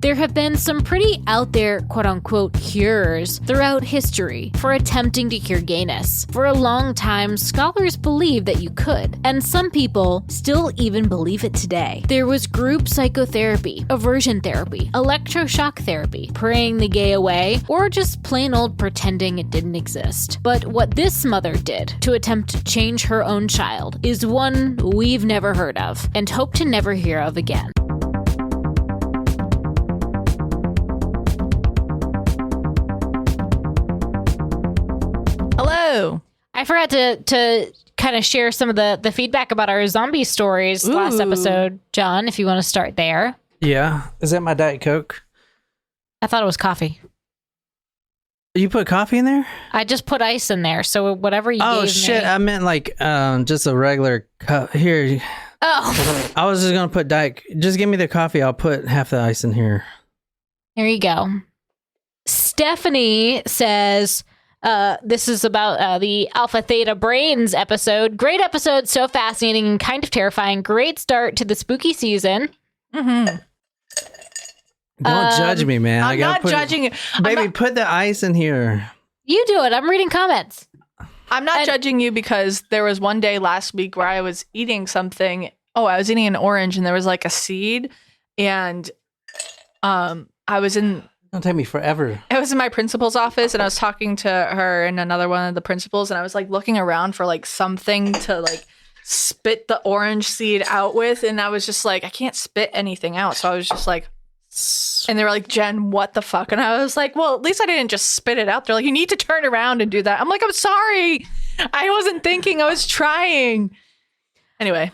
There have been some pretty out there, quote-unquote, cures throughout history for attempting to cure gayness. For a long time, scholars believed that you could, and some people still even believe it today. There was group psychotherapy, aversion therapy, electroshock therapy, praying the gay away, or just plain old pretending it didn't exist. But what this mother did to attempt to change her own child is one we've never heard of, and hope to never hear of again. Hello. I forgot to kind of share some of the feedback about our zombie stories last episode. John, if you want to start there. Yeah. Is that my Diet Coke? I thought it was coffee. You put coffee in there? I just put ice in there, so whatever you gave me. Oh, shit. I meant like just a regular cup. Here. Oh. I was just going to put Diet... Just give me the coffee. I'll put half the ice in here. Here you go. Stephanie says... this is about the Alpha Theta Brains episode. Great episode, so fascinating and kind of terrifying. Great start to the spooky season. Mm-hmm. Don't judge me, man. I'm not judging you. Baby, put the ice in here. You do it. I'm reading comments. I'm not judging you because there was one day last week where I was eating something. Oh, I was eating an orange and there was like a seed. And I was in... Don't take me forever. I was in my principal's office and I was talking to her and another one of the principals, and I was like looking around for like something to like spit the orange seed out with, and I was just like, I can't spit anything out. So I was just like, and they were like, Jen, what the fuck? And I was like, well, at least I didn't just spit it out. They're like, you need to turn around and do that. I'm like, I'm sorry. I wasn't thinking. I was trying. Anyway.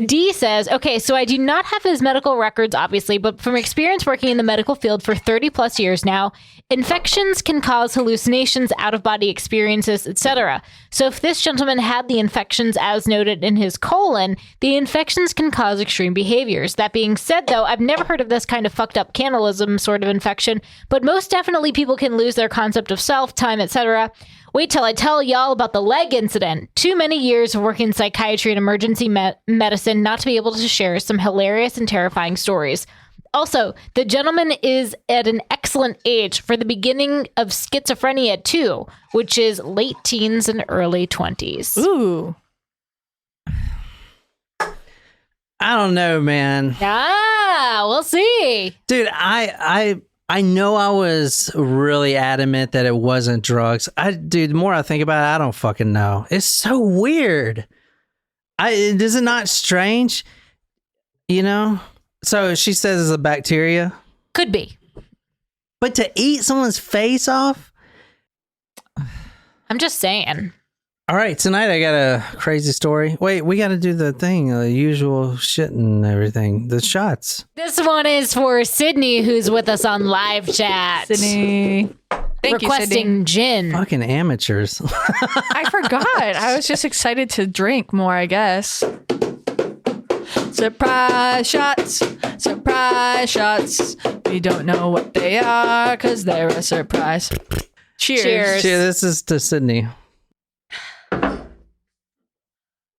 D says, okay, so I do not have his medical records, obviously, but from experience working in the medical field for 30 plus years now, infections can cause hallucinations, out-of-body experiences, etc. So if this gentleman had the infections as noted in his colon, the infections can cause extreme behaviors. That being said, though, I've never heard of this kind of fucked up cannibalism sort of infection, but most definitely people can lose their concept of self, time, etc. Wait till I tell y'all about the leg incident. Too many years of working in psychiatry and emergency medicine not to be able to share some hilarious and terrifying stories. Also, the gentleman is at an excellent age for the beginning of schizophrenia too, which is late teens and early 20s. Ooh. I don't know, man. We'll see. Dude, I know I was really adamant that it wasn't drugs. Dude, the more I think about it, I don't fucking know. It's so weird. Is it not strange? You know? So she says it's a bacteria. Could be. But to eat someone's face off? I'm just saying. All right, tonight I got a crazy story. Wait, we got to do the thing, the usual shit and everything, the shots. This one is for Sydney, who's with us on live chat. Sydney. Thank you, requesting Sydney. gin. Fucking amateurs. I forgot. I was just excited to drink more, I guess. Surprise shots. Surprise shots. We don't know what they are because they're a surprise. Cheers. Cheers. This is to Sydney.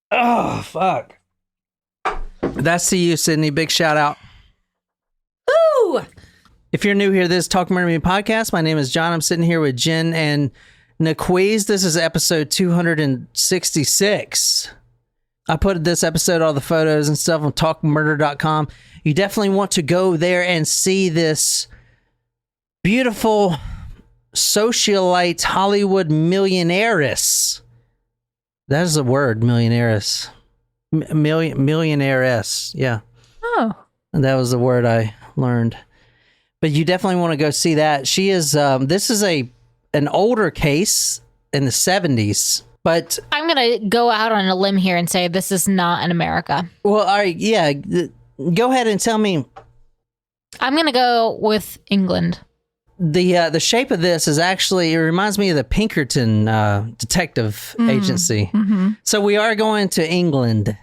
Oh, fuck. That's to you, Sydney. Big shout out. Ooh! If you're new here, this is Talk Murder Me Podcast. My name is John. I'm sitting here with Jen and Naquiz. This is episode 266. I put this episode, all the photos and stuff on talkmurder.com. You definitely want to go there and see this beautiful socialite Hollywood millionairess. That is a word, millionairess. Millionairess, yeah. Oh. And that was the word I learned. But you definitely want to go see that. She is, this is an older case in the 70s. But I'm going to go out on a limb here and say this is not in America. Well, all right, yeah. Go ahead and tell me. I'm going to go with England. The shape of this is actually, it reminds me of the Pinkerton detective agency. Mm-hmm. So we are going to England.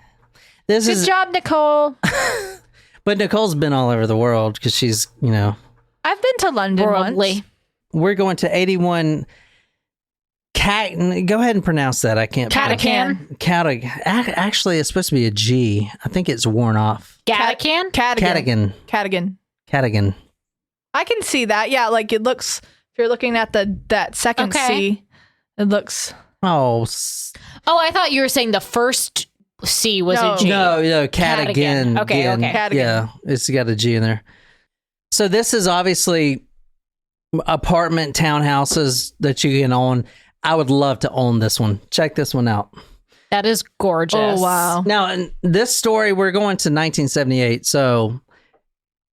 Good job, Nicole. But Nicole's been all over the world because she's, you know. I've been to London once. We're going to 81 Go ahead and pronounce that. I can't. Catacan. Actually, it's supposed to be a G. I think it's worn off. Catacan? Cadigan. Cadigan. I can see that. Yeah, like it looks. If you're looking at that second C, it looks. Oh, I thought you were saying the first C was a G. No, Cadigan. Okay. Cadigan. Yeah, it's got a G in there. So this is obviously apartment townhouses that you can own. I would love to own this one. Check this one out. That is gorgeous. Oh, wow. Now, in this story, we're going to 1978. So,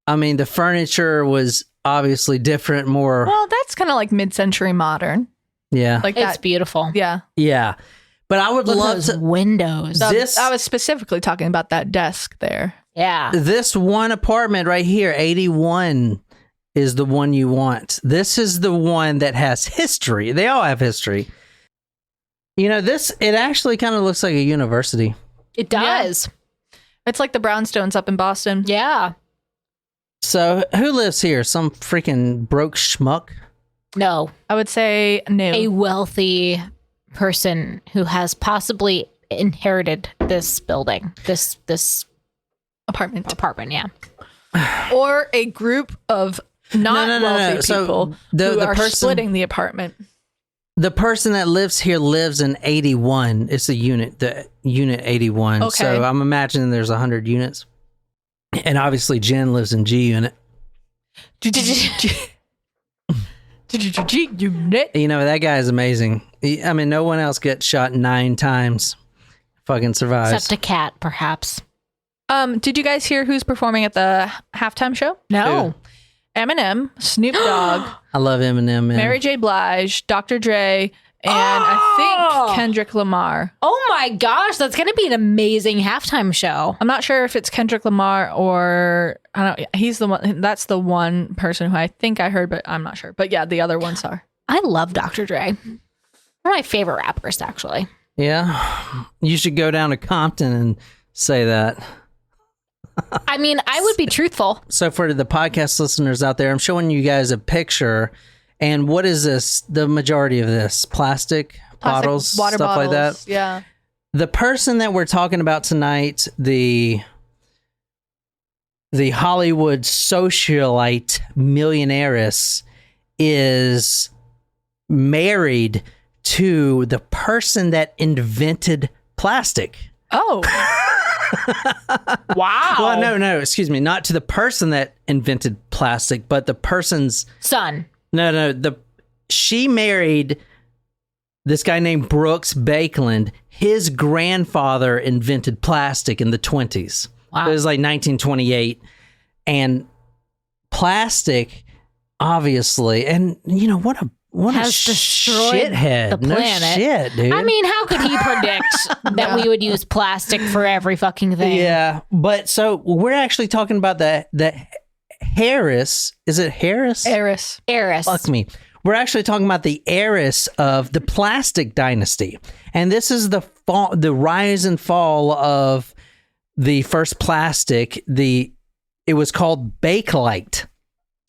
I mean, the furniture was obviously different, more. Well, that's kind of like mid-century modern. Yeah. Like It's that. beautiful. Yeah. Yeah. But I would Look at love those to. windows. I was specifically talking about that desk there. Yeah. This one apartment right here, 81, is the one you want. This is the one that has history. They all have history. You know, it actually kind of looks like a university. It does. It's like the brownstones up in Boston. Yeah. So, who lives here? Some freaking broke schmuck? No. I would say no. A wealthy person who has possibly inherited this building, this apartment. yeah. Or a group of not wealthy No. So people the who are person- splitting the apartment. The person that lives here lives in 81. It's the unit 81. Okay. So I'm imagining there's 100 units. And obviously Jen lives in G unit. Unit. You know, that guy is amazing. I mean, no one else gets shot 9 times. Fucking survives. Except a cat, perhaps. Did you guys hear who's performing at the halftime show? No. Eminem, Snoop Dogg, I love Eminem, man. Mary J. Blige, Dr. Dre, and I think Kendrick Lamar. Oh my gosh, that's going to be an amazing halftime show. I'm not sure if it's Kendrick Lamar or I don't. He's the one. That's the one person who I think I heard, but I'm not sure. But yeah, the other ones are. I love Dr. Dre. One of my favorite rappers, actually. Yeah. You should go down to Compton and say that. I mean, I would be truthful. So for the podcast listeners out there, I'm showing you guys a picture. And what is this? The majority of this? Plastic bottles, water stuff bottles, like that? Yeah. The person that we're talking about tonight, the Hollywood socialite millionairess, is married to the person that invented plastic. Oh. Wow. Well, no, excuse me. Not to the person that invented plastic, but the person's Son. No. She married this guy named Brooks Baekeland. His grandfather invented plastic in the 20s. Wow. It was like 1928. And plastic, obviously, and you know, what a Has destroyed shithead. the planet. No shit, dude. I mean, how could he predict that we would use plastic for every fucking thing? Yeah, but so we're actually talking about the Harris. Is it Harris? Eris. Heiress. Fuck me. We're actually talking about the heiress of the plastic dynasty. And this is the rise and fall of the first plastic. It was called Bakelite.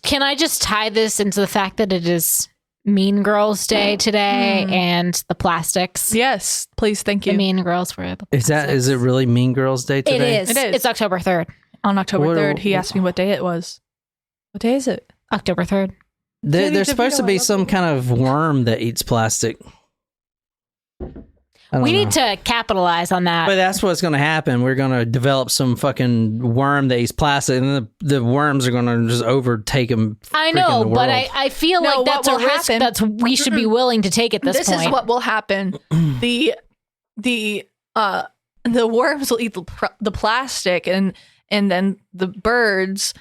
Can I just tie this into the fact that it is Mean Girls Day today and the plastics? Yes, please, thank you. The Mean Girls were the plastics. Is it really Mean Girls Day today? It is. It is. It's October 3rd. On October What- 3rd, he asked me what day it was. What day is it? October 3rd. There's supposed to be some kind of worm that eats plastic. I don't We know. need to capitalize on that. But that's what's going to happen. We're going to develop some fucking worm that eats plastic, and then the worms are going to just overtake them. I know, but I feel No, like that's what a will risk happen- we should be willing to take at this point. Is what will happen. the worms will eat the plastic, and then the birds.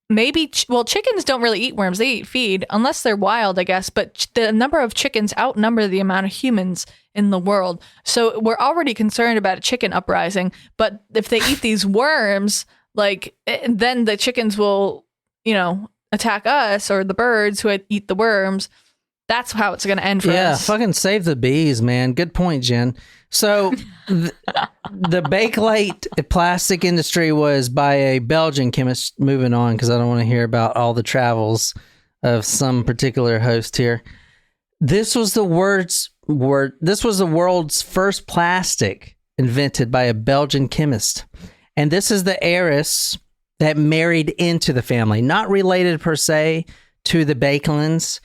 Maybe, chickens don't really eat worms. They eat feed, unless they're wild, I guess. But the number of chickens outnumber the amount of humans in the world. So we're already concerned about a chicken uprising. But if they eat these worms, then the chickens will, attack us or the birds who eat the worms. That's how it's going to end for Yeah, us. fucking save the bees, man. Good point, Jen. So the Bakelite plastic industry was by a Belgian chemist. Moving on, because I don't want to hear about all the travels of some particular host here. This was the world's first plastic invented by a Belgian chemist. And this is the heiress, that married into the family, not related per se to the Baekelands,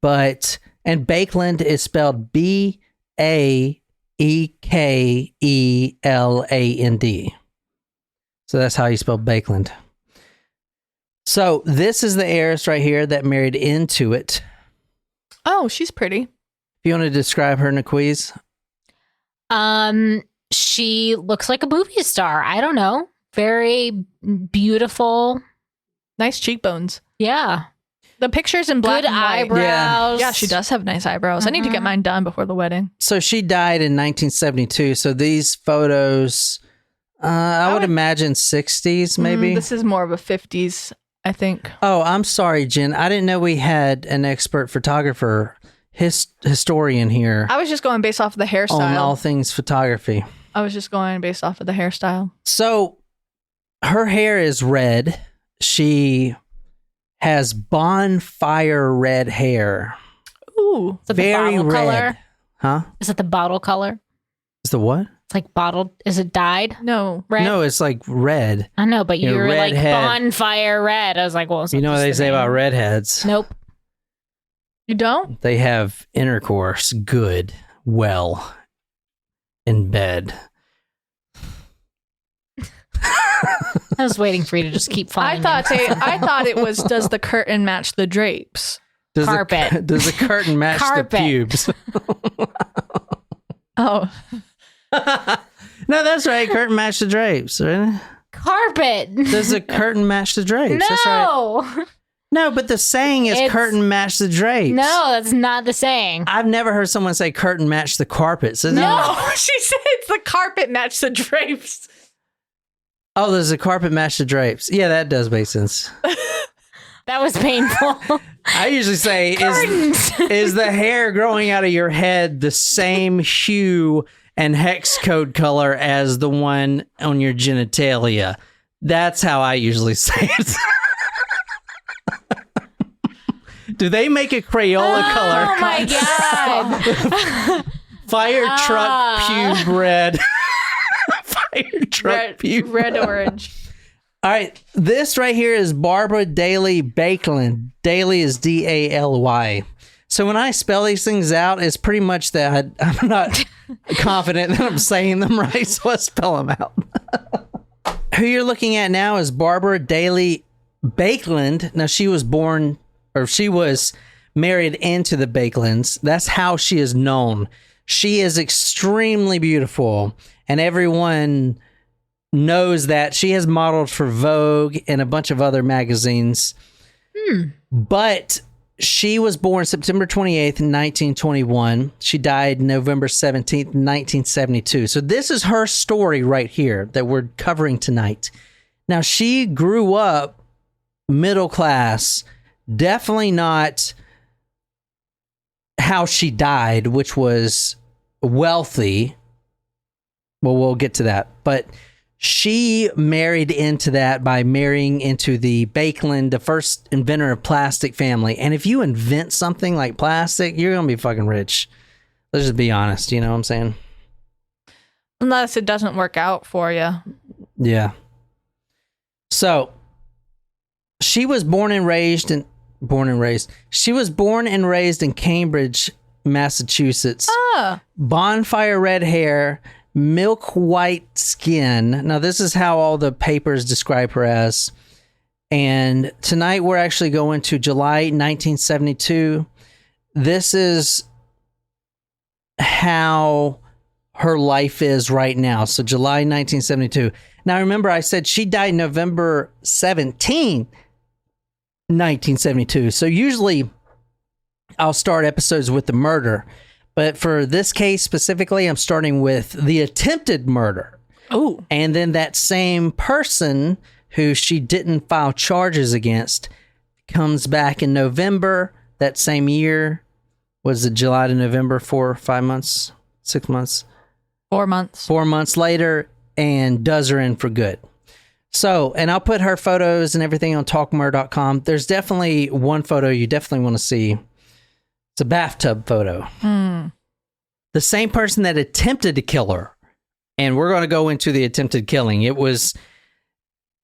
and Baekeland is spelled Baekeland. So that's how you spell Baekeland. So this is the heiress right here that married into it. Oh, she's pretty. If you want to describe her, Naquiz. She looks like a movie star. I don't know. Very beautiful. Nice cheekbones. Yeah. The picture's in black Good and white. eyebrows. Yeah, she does have nice eyebrows. I need to get mine done before the wedding. So she died in 1972. So these photos, I would imagine 60s maybe. This is more of a 50s, I think. Oh, I'm sorry, Jen. I didn't know we had an expert photographer, historian here I was just going based off of the on hairstyle. all things photography. I was just going based off of the hairstyle. So her hair is red. She has bonfire red hair. Ooh. Is it Very the bottle red. color? Huh? Is it the bottle color? Is the what? It's like bottled. Is it dyed No. red? No, it's like red. I know, but Yeah, you were like redhead. bonfire red. I was like, well, it's You not know what just they the say name. about redheads? Nope. You don't? They have intercourse good, well, in bed. I was waiting for you to just keep falling. I thought it was, does the curtain match the drapes? Does Carpet. Does the curtain match the Carpet. pubes? Oh. No, that's right. Curtain match the drapes. Right? Carpet. Does the curtain match the drapes? That's right. No. No, but the saying is It's- curtain match the drapes. No, that's not the saying. I've never heard someone say curtain match the carpet. So No, she said it's the carpet match the drapes. Oh, does the carpet match the drapes? Yeah, that does make sense. That was painful. I usually say, is the hair growing out of your head the same hue and hex code color as the one on your genitalia? That's how I usually say it. Do they make a Crayola color? Oh my god. Fire truck pube red. Fire truck pube Red orange. All right, this right here is Barbara Daly Baekeland. Daly is Daly. So when I spell these things out, it's pretty much that I'm not confident that I'm saying them right, so I spell them out. Who you're looking at now is Barbara Daly Baekeland. Now she was married into the Baekelands. That's how she is known. She is extremely beautiful, and everyone knows that. She has modeled for Vogue and a bunch of other magazines. But she was born September 28th, 1921. She died November 17th, 1972. So this is her story right here that we're covering tonight. Now, she grew up middle class, definitely not how she died, which was wealthy. Well, we'll get to that. But she married into that by marrying into the Baekeland, the first inventor of plastic family. And if you invent something like plastic, you're going to be fucking rich. Let's just be honest. You know what I'm saying? Unless it doesn't work out for you. Yeah. So she was born and raised in Cambridge, Massachusetts. Ah. Bonfire red hair, milk white skin. Now, this is how all the papers describe her as. And tonight we're actually going to July 1972. This is how her life is right now. So July 1972. Now, remember, I said she died November 17, 1972. So usually I'll start episodes with the murder. But for this case specifically, I'm starting with the attempted murder. Oh. And then that same person who she didn't file charges against comes back in November that same year. Was it July to November? 4 or 5 months? 6 months? 4 months. 4 months later, and does her in for good. So, and I'll put her photos and everything on talkmurder.com. There's definitely one photo you definitely want to see. It's a bathtub photo. The same person that attempted to kill her. And we're going to go into the attempted killing. It was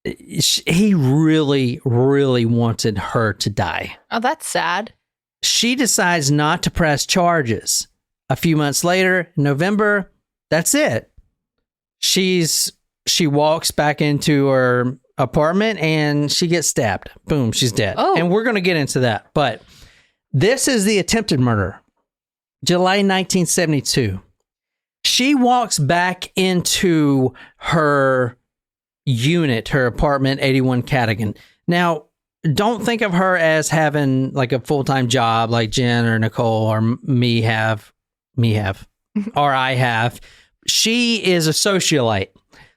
he really, really wanted her to die. Oh, that's sad. She decides not to press charges. A few months later, in November, that's it. She walks back into her apartment and she gets stabbed. Boom, she's dead. Oh. And we're going to get into that. But this is the attempted murder. July 1972. She walks back into her unit, her apartment, 81 Cadogan. Now, don't think of her as having like a full-time job like Jen or Nicole or me have, or I have. She is a socialite.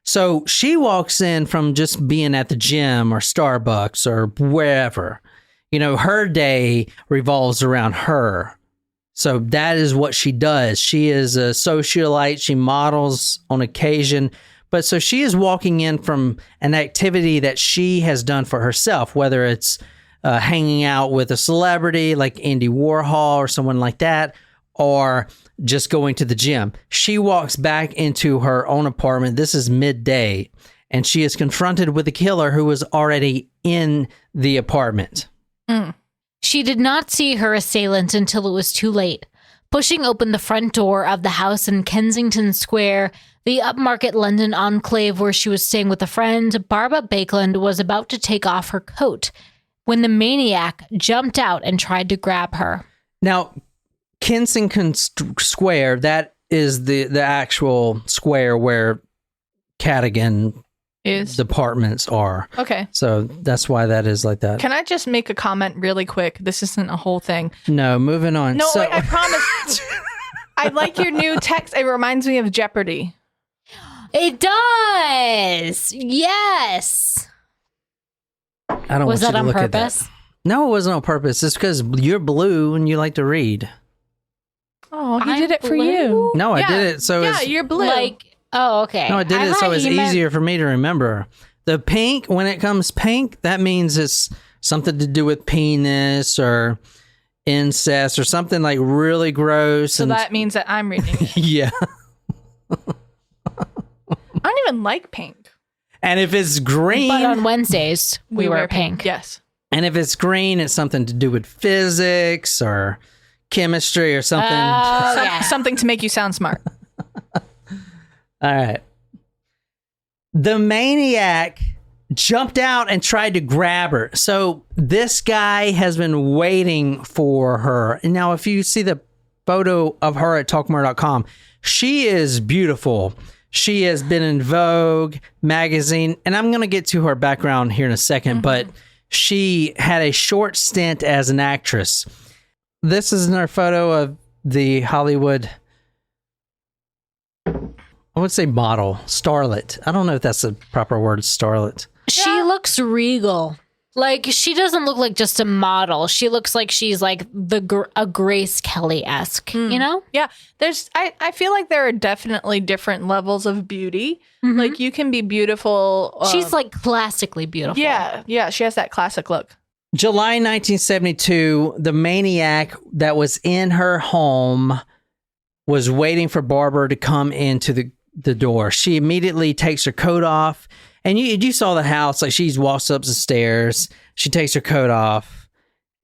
So she walks in from just being at the gym or Starbucks or wherever. You know, her day revolves around her. So that is what she does. She is a socialite. She models on occasion. But so she is walking in from an activity that she has done for herself, whether it's hanging out with a celebrity like Andy Warhol or someone like that, or just going to the gym. She walks back into her own apartment. This is midday, and she is confronted with a killer who was already in the apartment. She did not see her assailant until it was too late. Pushing open the front door of the house in Kensington Square, the upmarket London enclave where she was staying with a friend, Barbara Baekeland was about to take off her coat when the maniac jumped out and tried to grab her. Now, Kensington Square, that is the actual square where Cadogan departments are. Okay. So that's why that is like that. Can I just make a comment really quick? This isn't a whole thing. No, moving on. No, wait, I promise. I like your new text. It reminds me of Jeopardy. It does. Yes. I don't Was want that you to on look at purpose? that. No, it wasn't on purpose. It's because you're blue and you like to read. Oh, he I'm did it for blue? you. No, I Yeah. did it so Yeah, it's... you're blue. Oh, okay. No, I did it so thought it's you meant- easier for me to remember. The pink, when it comes pink, that means it's something to do with penis or incest or something like really gross. So that means that I'm reading it. Yeah. I don't even like pink. And if it's green, But on Wednesdays, we wear pink. Yes. and if it's green, it's something to do with physics or chemistry or something. Oh, yeah. Something to make you sound smart. All right. The maniac jumped out and tried to grab her. So this guy has been waiting for her. And now, if you see the photo of her at talkmore.com, she is beautiful. She has been in Vogue magazine. And I'm going to get to her background here in a second, but she had a short stint as an actress. This is another photo of the Hollywood, I would say model, starlet. I don't know if that's the proper word, starlet. She looks regal. Like, she doesn't look like just a model. She looks like she's like a Grace Kelly-esque, you know? Yeah. I feel like there are definitely different levels of beauty. Like, you can be beautiful. She's like classically beautiful. Yeah. Yeah. She has that classic look. July 1972, the maniac that was in her home was waiting for Barbara to come into the door. She immediately takes her coat off. And you saw the house, like she walks up the stairs. She takes her coat off.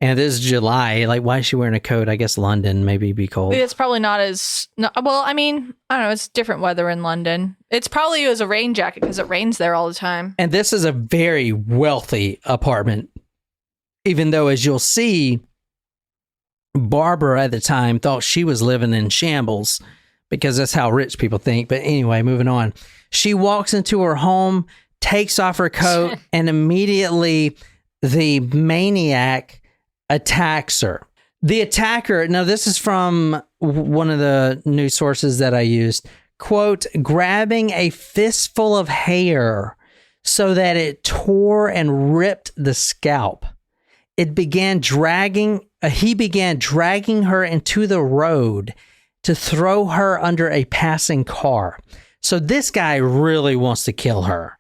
And this is July. Like, why is she wearing a coat? I guess London maybe be cold. It's probably not as... well, I mean, I don't know. It's different weather in London. It's probably as a rain jacket because it rains there all the time. And this is a very wealthy apartment. Even though, as you'll see, Barbara at the time thought she was living in shambles because that's how rich people think. But anyway, moving on. She walks into her home, takes off her coat, and immediately the maniac attacks her. The attacker, now this is from one of the news sources that I used, quote, grabbing a fistful of hair so that it tore and ripped the scalp. He began dragging her into the road to throw her under a passing car. So this guy really wants to kill her.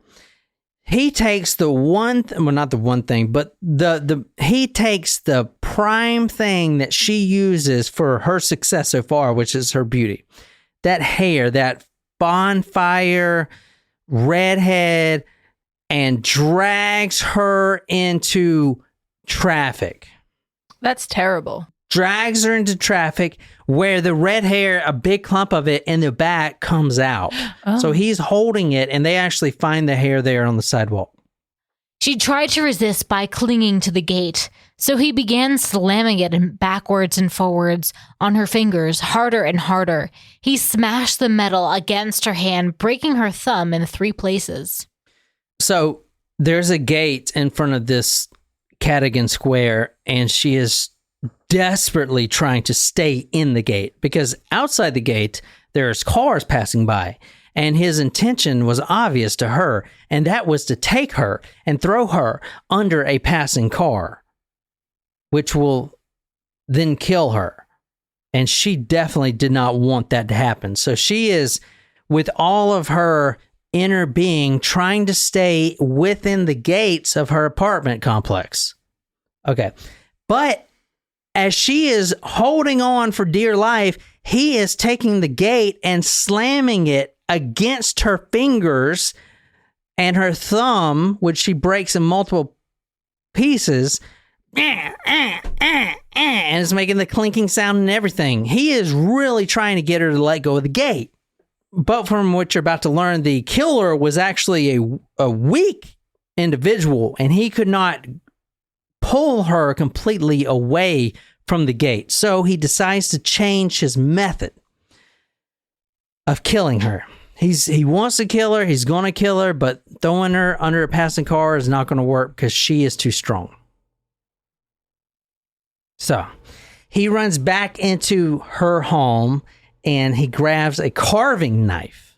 He takes the one, not the one thing, but he takes the prime thing that she uses for her success so far, which is her beauty. That hair, that bonfire, redhead, and drags her into traffic. That's terrible. Drags her into traffic where the red hair, a big clump of it in the back, comes out. Oh. So he's holding it, and they actually find the hair there on the sidewalk. She tried to resist by clinging to the gate, so he began slamming it backwards and forwards on her fingers, harder and harder. He smashed the metal against her hand, breaking her thumb in 3 places. So there's a gate in front of this Cadogan Square, and she is desperately trying to stay in the gate because outside the gate, there's cars passing by. And his intention was obvious to her, and that was to take her and throw her under a passing car, which will then kill her. And she definitely did not want that to happen. So she is, with all of her inner being, trying to stay within the gates of her apartment complex. Okay. But as she is holding on for dear life, he is taking the gate and slamming it against her fingers and her thumb, which she breaks in multiple pieces, and it's making the clinking sound and everything. He is really trying to get her to let go of the gate. But from what you're about to learn, the killer was actually a weak individual, and he could not pull her completely away from the gate. So he decides to change his method of killing her. He wants to kill her. He's going to kill her, but throwing her under a passing car is not going to work because she is too strong. So he runs back into her home and he grabs a carving knife.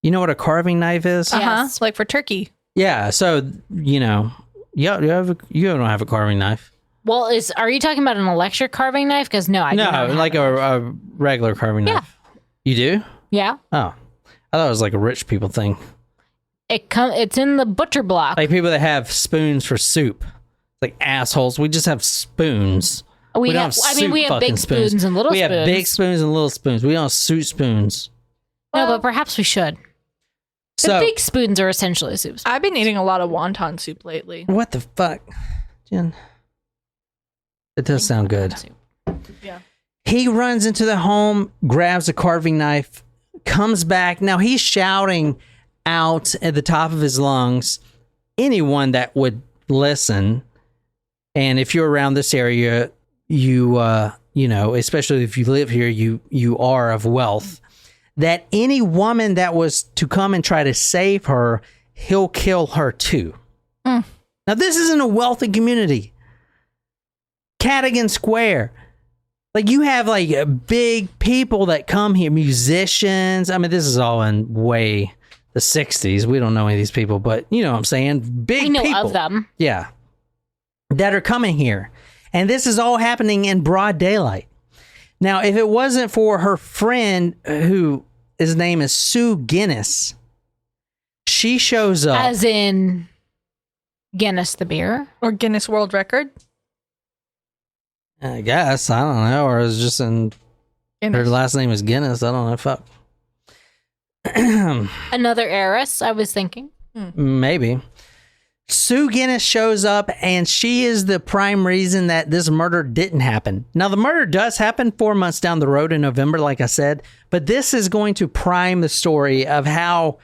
You know what a carving knife is? Yes. Like for turkey. Yeah. So, you know, you don't have a carving knife. Well, are you talking about an electric carving knife? Because no, I do not have like a regular carving knife. You do? Yeah. Oh, I thought it was like a rich people thing. It's in the butcher block. Like people that have spoons for soup. Like assholes. We just have spoons. We have big spoons and little spoons. We have big spoons and little spoons. We don't have soup spoons. No, but perhaps we should. The big spoons are essentially soup spoons. I've been eating a lot of wonton soup lately. What the fuck, Jen? It does sound good. Yeah. He runs into the home, grabs a carving knife, comes back. Now he's shouting out at the top of his lungs. Anyone that would listen, and if you're around this area, you know, especially if you live here, you are of wealth, that any woman that was to come and try to save her, he'll kill her too. Now this isn't a wealthy community. Cadogan Square. Like you have like big people that come here, musicians. I mean, this is all in way the 60s. We don't know any of these people, but you know what I'm saying? Big We know people. of them. Yeah. That are coming here. And this is all happening in broad daylight. Now, if it wasn't for her friend, who his name is Sue Guinness, she shows up. As in Guinness the beer? Or Guinness World Record. I guess. I don't know. Or it's just in Guinness. her last name is Guinness. I don't know. Fuck. Another heiress, I was thinking. Maybe. Sue Guinness shows up, and she is the prime reason that this murder didn't happen. Now, the murder does happen 4 months down the road in November, like I said, but this is going to prime the story of how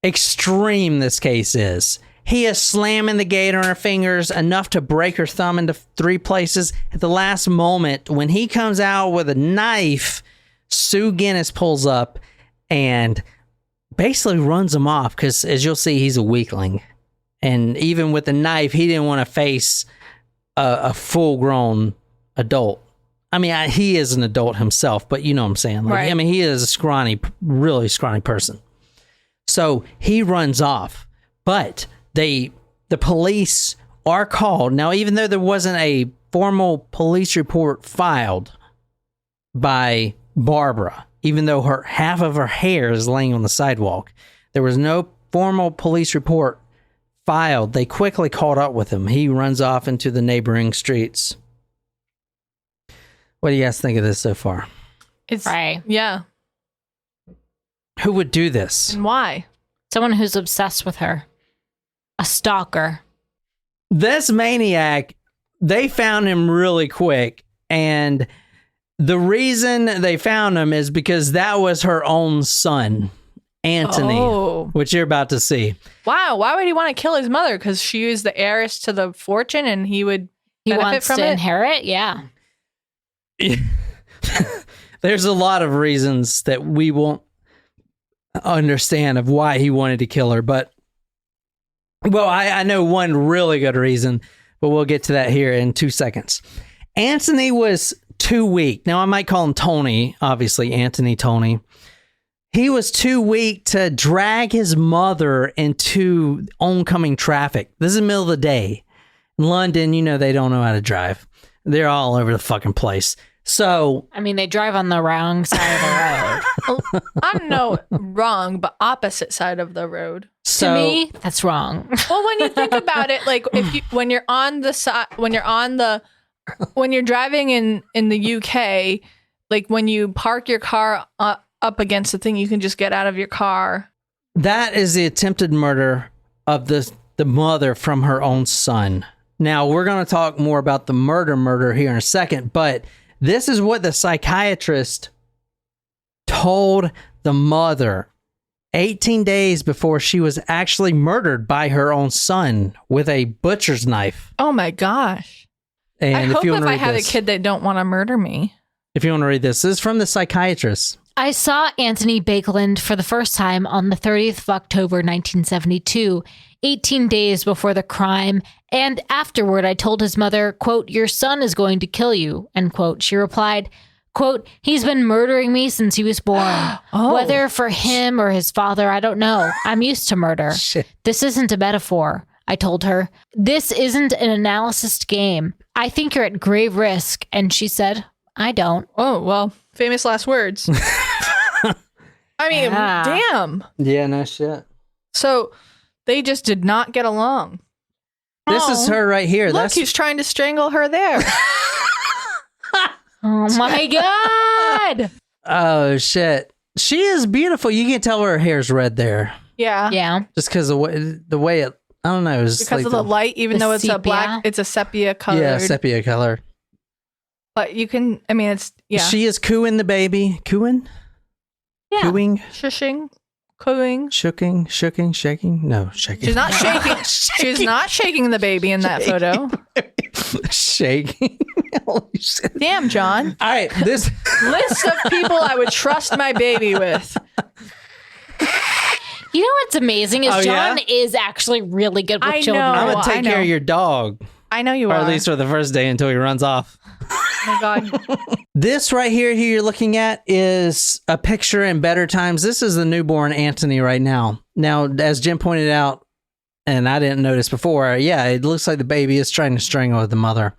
extreme this case is. He is slamming the gate on her fingers enough to break her thumb into 3 places. At the last moment, when he comes out with a knife, Sue Guinness pulls up and basically runs him off because, as you'll see, he's a weakling. And even with the knife, he didn't want to face a full-grown adult. I mean, he is an adult himself, but you know what I'm saying. Like, right. I mean, he is a scrawny, really scrawny person. So he runs off. But the police are called. Now, even though there wasn't a formal police report filed by Barbara, even though half of her hair is laying on the sidewalk, there was no formal police report filed. They quickly caught up with him. He runs off into the neighboring streets. What do you guys think of this so far? It's Right. Yeah. Who would do this? And why? Someone who's obsessed with her. A stalker. This maniac, they found him really quick. And the reason they found him is because that was her own son, Antony, which you're about to see. Wow. Why would he want to kill his mother? Because she was the heiress to the fortune and he would benefit wants from to it? inherit? Yeah. There's a lot of reasons that we won't understand of why he wanted to kill her. But, well, I know one really good reason, but we'll get to that here in 2 seconds. Antony was too weak. Now, I might call him Tony, obviously, Antony Tony. He was too weak to drag his mother into oncoming traffic. This is the middle of the day. In London, they don't know how to drive. They're all over the fucking place. So, I mean, they drive on the wrong side of the road. I don't know, wrong, but opposite side of the road. So, to me, that's wrong. Well, when you think about it, like when you're driving in the UK, like when you park your car up against the thing, you can just get out of your car. that is the attempted murder of the mother from her own son. Now, we're going to talk more about the murder here in a second, but this is what the psychiatrist told the mother 18 days before she was actually murdered by her own son with a butcher's knife. Oh my gosh. And I hope if I have this, a kid that don't want to murder me. if you want to read this is from the psychiatrist. I saw Antony Baekeland for the first time on the 30th of October, 1972, 18 days before the crime, and afterward I told his mother, quote, "Your son is going to kill you," end quote. She replied, quote, "He's been murdering me since he was born. Whether for him or his father, I don't know. I'm used to murder. Shit. This isn't a metaphor," I told her. "This isn't an analysis game. I think you're at grave risk." And she said, "I don't." Oh, well, famous last words. I mean, Yeah. damn. Yeah, no shit. So they just did not get along. This is her right here. Look, he's trying to strangle her there. Oh my God. Oh, shit. She is beautiful. You can tell her hair's red there. Yeah. Yeah. Just because the way it, I don't know. It's Because like of the light, even the though it's a sepia? black, it's a sepia color. Yeah, sepia color. But you can, I mean, it's, yeah. She is cooing the baby. Cooing? Yeah. Cooing? Shushing, cooing. Shooking? Shaking? No, shaking. She's not shaking. She's not shaking the baby in that photo. Shaking. Holy shit. Damn, John. All right, this List of people I would trust my baby with. You know what's amazing is Oh, John yeah? is actually really good with I children. know. I'm gonna I take care know. of your dog, I know you or are. at least for the first day until he runs off. Oh my God. This right here, who you're looking at, is a picture in better times. This is the newborn Antony right now. Now, as Jim pointed out, and I didn't notice before, yeah, it looks like the baby is trying to strangle the mother.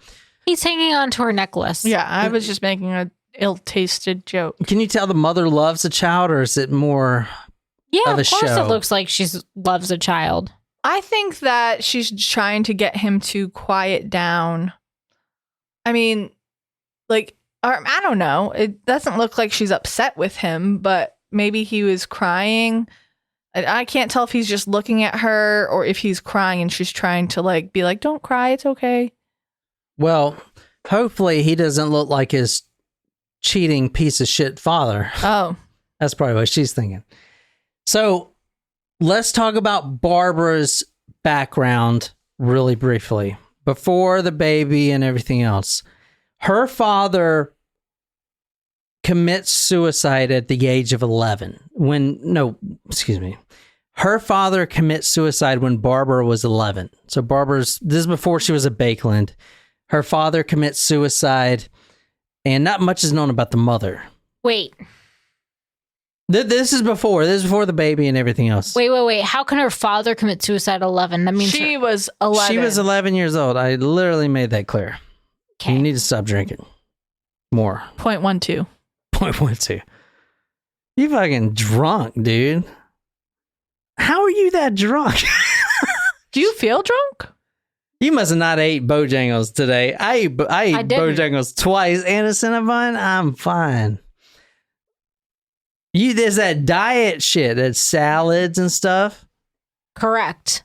He's hanging on to her necklace. Yeah, I was just making a ill-tasted joke. Can you tell the mother loves the child, or is it more? Yeah, Of of a course show. it looks like she loves a child. I think that she's trying to get him to quiet down. I mean, like, I don't know. It doesn't look like she's upset with him, but maybe he was crying. I can't tell if he's just looking at her or if he's crying and she's trying to like be like, "Don't cry, it's okay." Well, hopefully he doesn't look like his cheating piece of shit father. Oh, That's probably what she's thinking. So let's talk about Barbara's background really briefly before the baby and everything else. Her father commits suicide at the age of 11. Her father commits suicide when Barbara was 11. So this is before she was a Baekeland. Her father commits suicide, and not much is known about the mother. Wait. This is before the baby and everything else. Wait. How can her father commit suicide at 11? That means she was 11. She was 11 years old. I literally made that clear. Okay. You need to stop drinking more. 0.12. 0.12. You fucking drunk, dude. How are you that drunk? Do you feel drunk? You must have not ate Bojangles today. I ate didn't. Bojangles twice and a Cinnabon. I'm fine. There's that diet shit, that salads and stuff. Correct.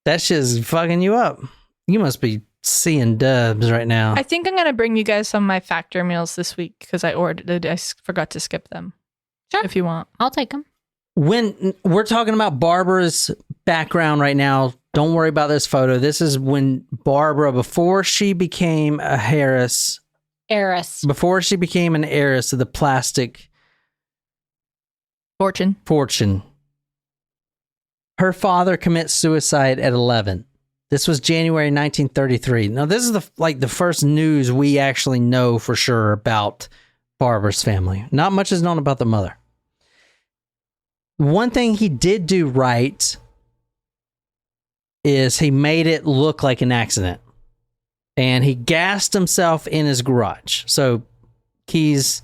That shit's fucking you up. You must be seeing dubs right now. I think I'm going to bring you guys some of my factor meals this week because I forgot to skip them. Sure. If you want. I'll take them. When we're talking about Barbara's background right now, don't worry about this photo. This is when Barbara, before she became a heiress, before she became an heiress of the plastic fortune, her father commits suicide at 11. This was January 1933. Now, this is the first news we actually know for sure about Barbara's family. Not much is known about the mother. One thing he did do right is he made it look like an accident. And he gassed himself in his garage. So keys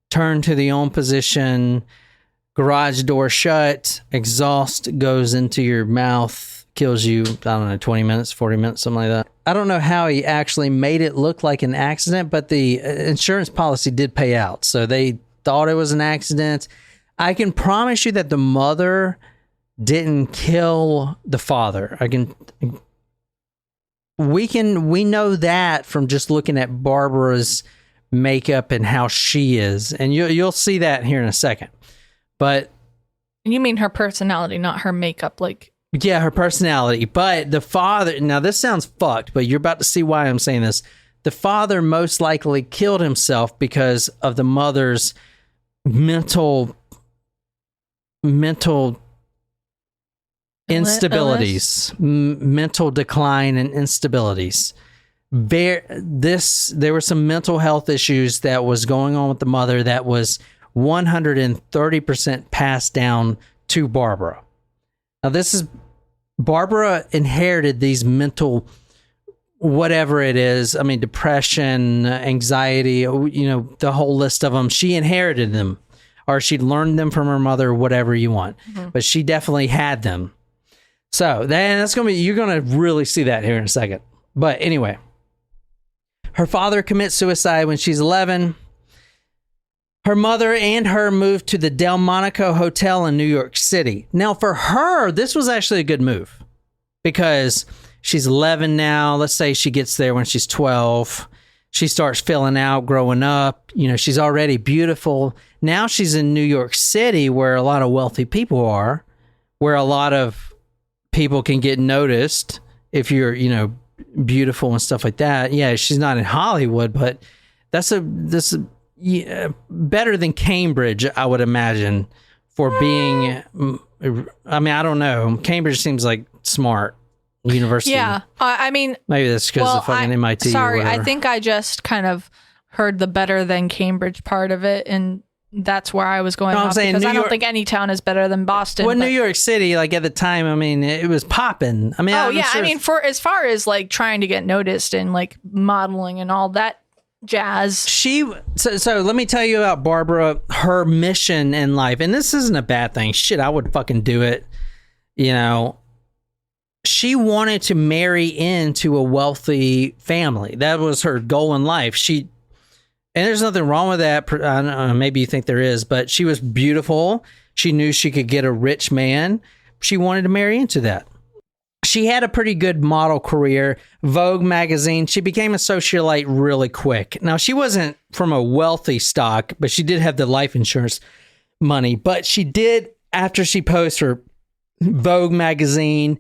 turned to the on position, garage door shut, exhaust goes into your mouth, kills you, I don't know, 20 minutes, 40 minutes, something like that. I don't know how he actually made it look like an accident, but the insurance policy did pay out. So they thought it was an accident. I can promise you that the mother didn't kill the father. We know that from just looking at Barbara's makeup and how she is, and you'll see that here in a second. But you mean her personality, not her makeup, like. Yeah, her personality. But the father, now this sounds fucked, but you're about to see why I'm saying this. The father most likely killed himself because of the mother's mental instabilities, mental decline and instabilities. There were some mental health issues that was going on with the mother that was 130% passed down to Barbara. Now, Barbara inherited these mental, whatever it is. I mean, depression, anxiety, the whole list of them. She inherited them, or she learned them from her mother, whatever you want. Mm-hmm. But she definitely had them. So you're going to really see that here in a second. But anyway, her father commits suicide when she's 11. Her mother and her moved to the Delmonico Hotel in New York City. Now, for her, this was actually a good move because she's 11 now. Let's say she gets there when she's 12. She starts filling out, growing up. She's already beautiful. Now she's in New York City where a lot of wealthy people are, where a lot of people can get noticed if you're, beautiful and stuff like that. Yeah, she's not in Hollywood, but this is better than Cambridge, I would imagine, for being. I mean, I don't know. Cambridge seems like smart university. Yeah, I mean, maybe that's because of fucking MIT. Sorry, or whatever. I think I just kind of heard the better than Cambridge part of it, and that's where I was going. No, I'm saying because New I don't York, think any town is better than Boston. Well, New York City, like at the time, I mean, it was popping. I mean, I mean, for as far as like trying to get noticed and like modeling and all that jazz. So let me tell you about Barbara, her mission in life, and this isn't a bad thing. Shit, I would fucking do it. She wanted to marry into a wealthy family. That was her goal in life. And there's nothing wrong with that. I don't know, maybe you think there is, but she was beautiful. She knew she could get a rich man. She wanted to marry into that. She had a pretty good model career. Vogue magazine. She became a socialite really quick. Now, she wasn't from a wealthy stock, but she did have the life insurance money. But she did, after she posed for Vogue magazine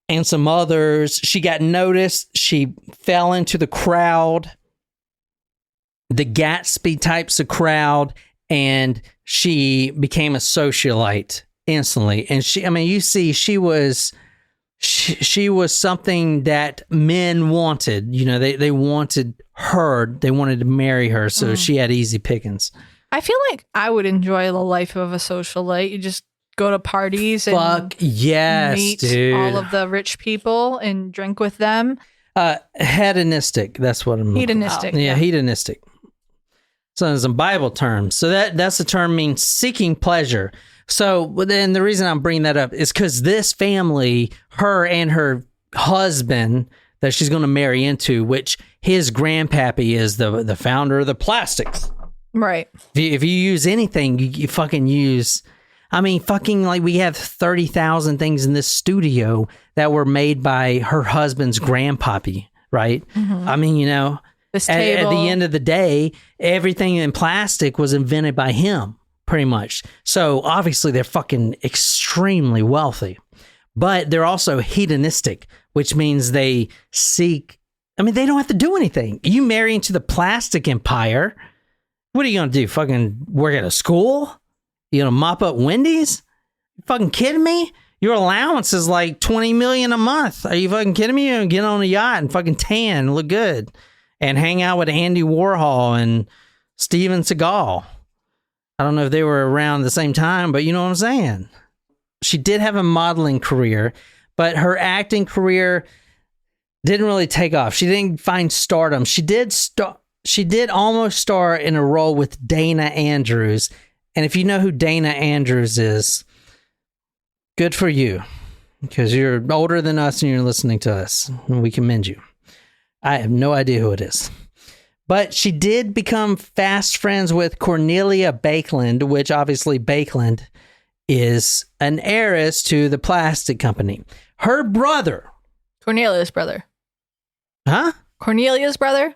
and some others, she got noticed. She fell into the crowd, the Gatsby types of crowd, and she became a socialite instantly. And she was something that men wanted. They wanted her. They wanted to marry her, so she had easy pickings. I feel like I would enjoy the life of a socialite. You just go to parties and meet dude. all of the rich people and drink with them. Hedonistic. That's what I'm. Hedonistic. Yeah, hedonistic. So some Bible terms. So that's the term means seeking pleasure. So then the reason I'm bringing that up is because this family, her and her husband that she's going to marry into, which his grandpappy is the founder of the plastics Right. If you use anything, you fucking use. I mean, fucking like we have 30,000 things in this studio that were made by her husband's grandpappy, right? I mean, you know, This at table. the end of the day, everything in plastic was invented by him, pretty much. So obviously they're fucking extremely wealthy, but they're also hedonistic, which means they seek. I mean, they don't have to do anything. You marry into the plastic empire. What are you going to do? Fucking work at a school? You going to mop up Wendy's? You fucking kidding me? Your allowance is like $20 million a month. Are you fucking kidding me? You're going to get on a yacht and fucking tan and look good and hang out with Andy Warhol and Steven Seagal. I don't know if they were around the same time, but you know what I'm saying? She did have a modeling career, but her acting career didn't really take off. She didn't find stardom. She did almost star in a role with Dana Andrews. And if you know who Dana Andrews is, good for you, because you're older than us and you're listening to us, and we commend you. I have no idea who it is. But she did become fast friends with Cornelia Baekeland, which obviously Baekeland is an heiress to the plastic company. Her brother. Cornelia's brother. Huh? Cornelia's brother?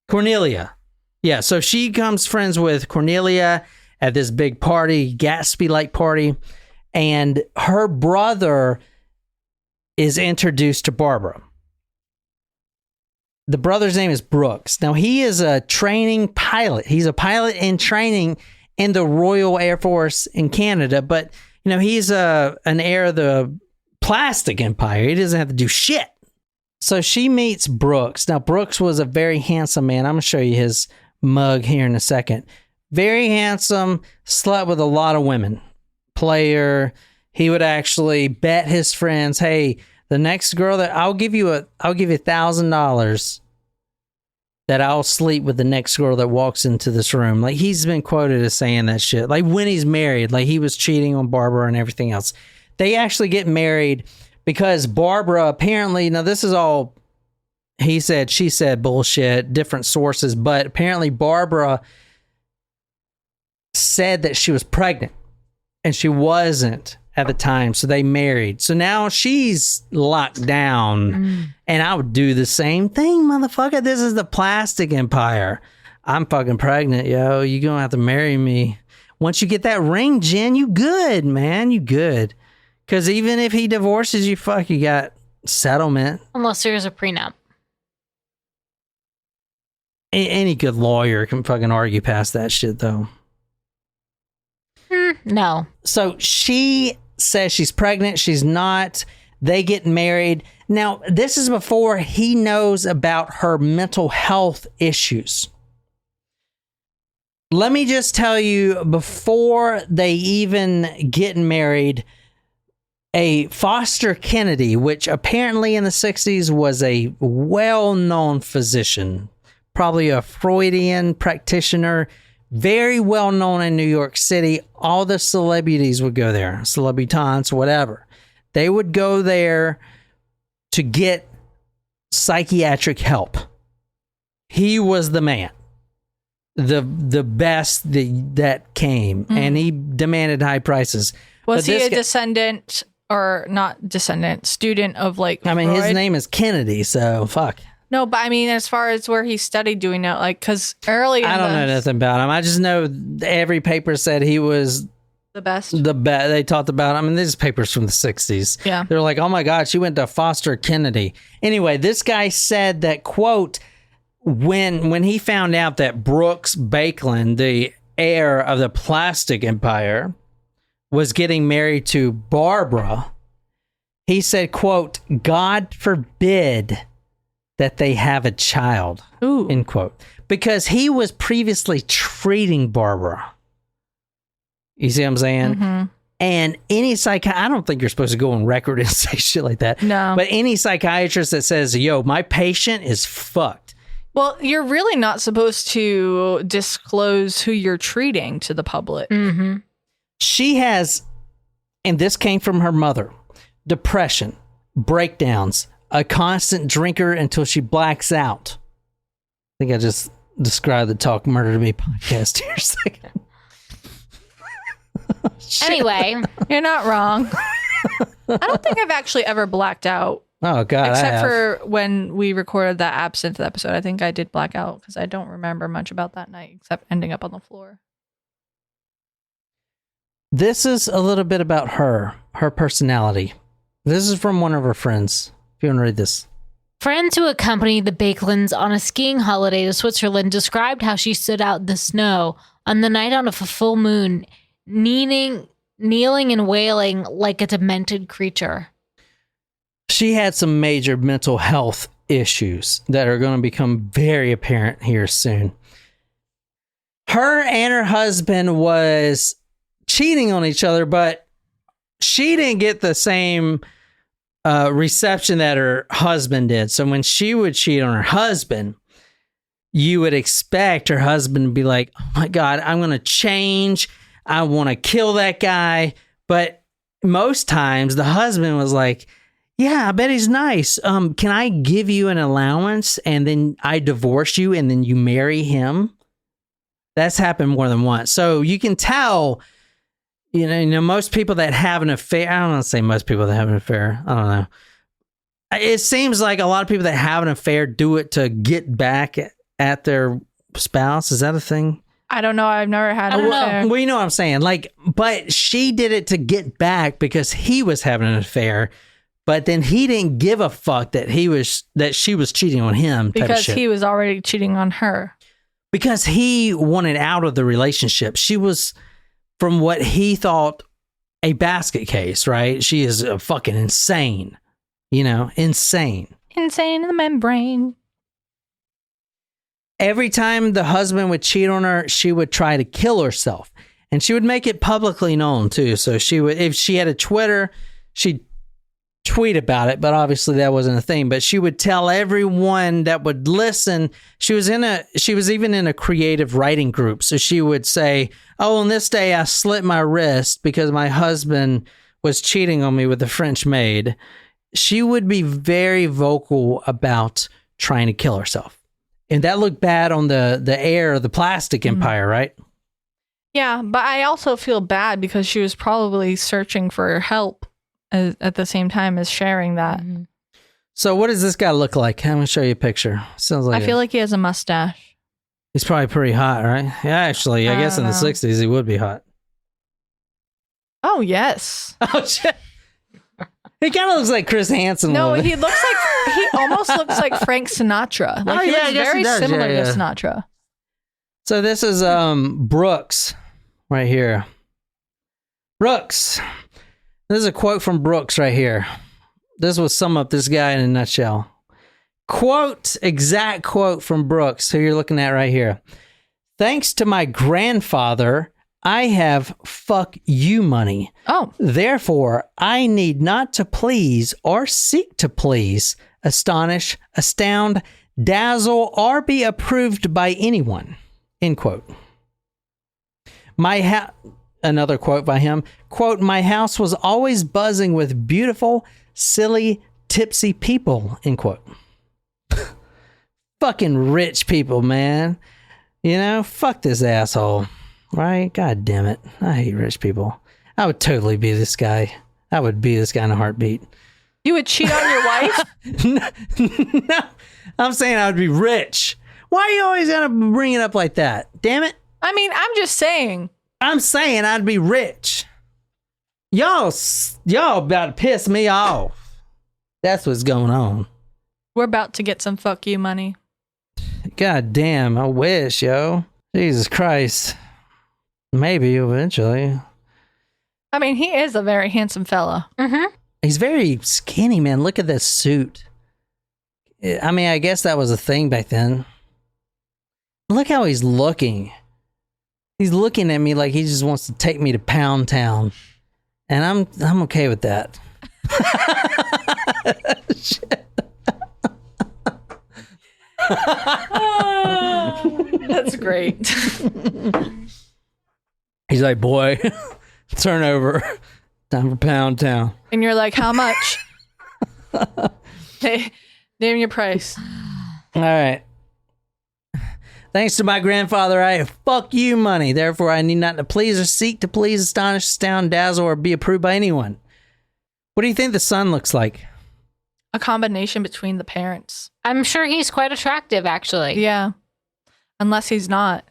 Cornelia. Yeah, so she becomes friends with Cornelia at this big party, Gatsby-like party, and her brother is introduced to Barbara. The brother's name is Brooks. Now, he is a training pilot. He's a pilot in training in the Royal Air Force in Canada, but, you know, he's an heir of the plastic empire. He doesn't have to do shit. So she meets Brooks. Now, Brooks was a very handsome man. I'm going to show you his mug here in a second. Very handsome, slept with a lot of women. Player. He would actually bet his friends, hey, the next girl that I'll give you $1,000 that I'll sleep with the next girl that walks into this room. Like, he's been quoted as saying that shit. Like, when he's married, like he was cheating on Barbara and everything else. They actually get married because Barbara apparently, now this is all he said, she said bullshit, different sources, but apparently Barbara said that she was pregnant and she wasn't at the time, so they married. So now she's locked down, and I would do the same thing, motherfucker. This is the plastic empire. I'm fucking pregnant, yo. You gonna have to marry me. Once you get that ring, Jen, you good, man. You good. Because even if he divorces you, fuck, you got settlement. Unless there's a prenup. Any good lawyer can fucking argue past that shit, though. No. So she says she's pregnant. She's not. They get married. Now, this is before he knows about her mental health issues. Let me just tell you, before they even get married, a Foster Kennedy, which apparently in the 60s was a well-known physician, probably a Freudian practitioner, very well known in New York City. All the celebrities would go there, celebritants, whatever. They would go there to get psychiatric help. He was the man, the best that came, and he demanded high prices. Was he a descendant or not descendant, student of like I mean, Freud? his name is Kennedy, so fuck. No, but I mean, as far as where he studied, do we know? Like, because early I don't know nothing about him. I just know every paper said he was the best. the best. They talked about, I mean, these papers from the 60s. Yeah. They're like, oh my God, she went to Foster Kennedy. Anyway, this guy said that, quote, when he found out that Brooks Baekeland, the heir of the plastic empire, was getting married to Barbara, he said, quote, God forbid that they have a child, end quote. Because he was previously treating Barbara. You see what I'm saying? Mm-hmm. And any I don't think you're supposed to go on record and say shit like that. No. But any psychiatrist that says, yo, my patient is fucked. Well, you're really not supposed to disclose who you're treating to the public. Mm-hmm. She has, and this came from her mother, depression, breakdowns, a constant drinker until she blacks out. I think I just describe the Talk Murder to Me podcast here a second. Anyway, you're not wrong. I don't think I've actually ever blacked out. Oh, God. Except for when we recorded that absinthe episode. I think I did black out because I don't remember much about that night except ending up on the floor. This is a little bit about her personality. This is from one of her friends. If you want to read this. Friends who accompanied the Baekelands on a skiing holiday to Switzerland described how she stood out in the snow on the night of a full moon, kneeling and wailing like a demented creature. She had some major mental health issues that are going to become very apparent here soon. Her and her husband was cheating on each other, but she didn't get the same reception that her husband did. So when she would cheat on her husband, you would expect her husband to be like, oh my God, I'm going to change. I want to kill that guy. But most times the husband was like, yeah, I bet he's nice. Can I give you an allowance and then I divorce you and then you marry him? That's happened more than once. So you can tell, you know, most people that have an affair, I don't want to say most people that have an affair. I don't know. It seems like a lot of people that have an affair do it to get back at their spouse. Is that a thing? I don't know. I've never had an affair. Well, you know what I'm saying. Like, but she did it to get back because he was having an affair. But then he didn't give a fuck that she was cheating on him. Because he was already cheating on her. Because he wanted out of the relationship. She was, from what he thought, a basket case, right? She is fucking insane. You know, insane. Insane in the membrane. Every time the husband would cheat on her, she would try to kill herself. And she would make it publicly known, too. So she would, if she had a Twitter, she'd tweet about it, but obviously that wasn't a thing. But she would tell everyone that would listen. She was even in a creative writing group. So she would say, oh, on this day I slit my wrist because my husband was cheating on me with a French maid. She would be very vocal about trying to kill herself. And that looked bad on the heir of the plastic empire, right? Yeah, but I also feel bad because she was probably searching for help at the same time as sharing that. Mm-hmm. So what does this guy look like? I'm going to show you a picture. Sounds like I feel like he has a mustache. He's probably pretty hot, right? Yeah, actually, I guess in the 60s he would be hot. Oh, yes. Oh, shit. He kind of looks like Chris Hansen. No, he almost looks like Frank Sinatra. Like, he looks very similar to Sinatra. So this is Brooks right here. Brooks. This is a quote from Brooks right here. This will sum up this guy in a nutshell. Exact quote from Brooks, who you're looking at right here. Thanks to my grandfather, I have fuck you money. Oh. Therefore, I need not to please or seek to please, astonish, astound, dazzle, or be approved by anyone. End quote. Another quote by him. Quote, my house was always buzzing with beautiful, silly, tipsy people. End quote. Fucking rich people, man. You know, fuck this asshole. Right? God damn it. I hate rich people. I would totally be this guy. I would be this guy in a heartbeat. You would cheat on your wife? No. I'm saying I would be rich. Why are you always going to bring it up like that? Damn it. I mean, I'm just saying. I'm saying I'd be rich. Y'all about to piss me off. That's what's going on. We're about to get some fuck you money. God damn, I wish, yo. Jesus Christ. Maybe eventually. I mean, he is a very handsome fella. Mm-hmm. He's very skinny, man. Look at this suit. I mean, I guess that was a thing back then. Look how he's looking. He's looking at me like he just wants to take me to Pound Town. And I'm okay with that. That's great. He's like, boy, turn over. Time for Pound Town. And you're like, how much? Hey, name your price. All right. Thanks to my grandfather, I have fuck you money. Therefore, I need not to please or seek to please, astonish, astound, dazzle, or be approved by anyone. What do you think the son looks like? A combination between the parents. I'm sure he's quite attractive, actually. Yeah. Unless he's not.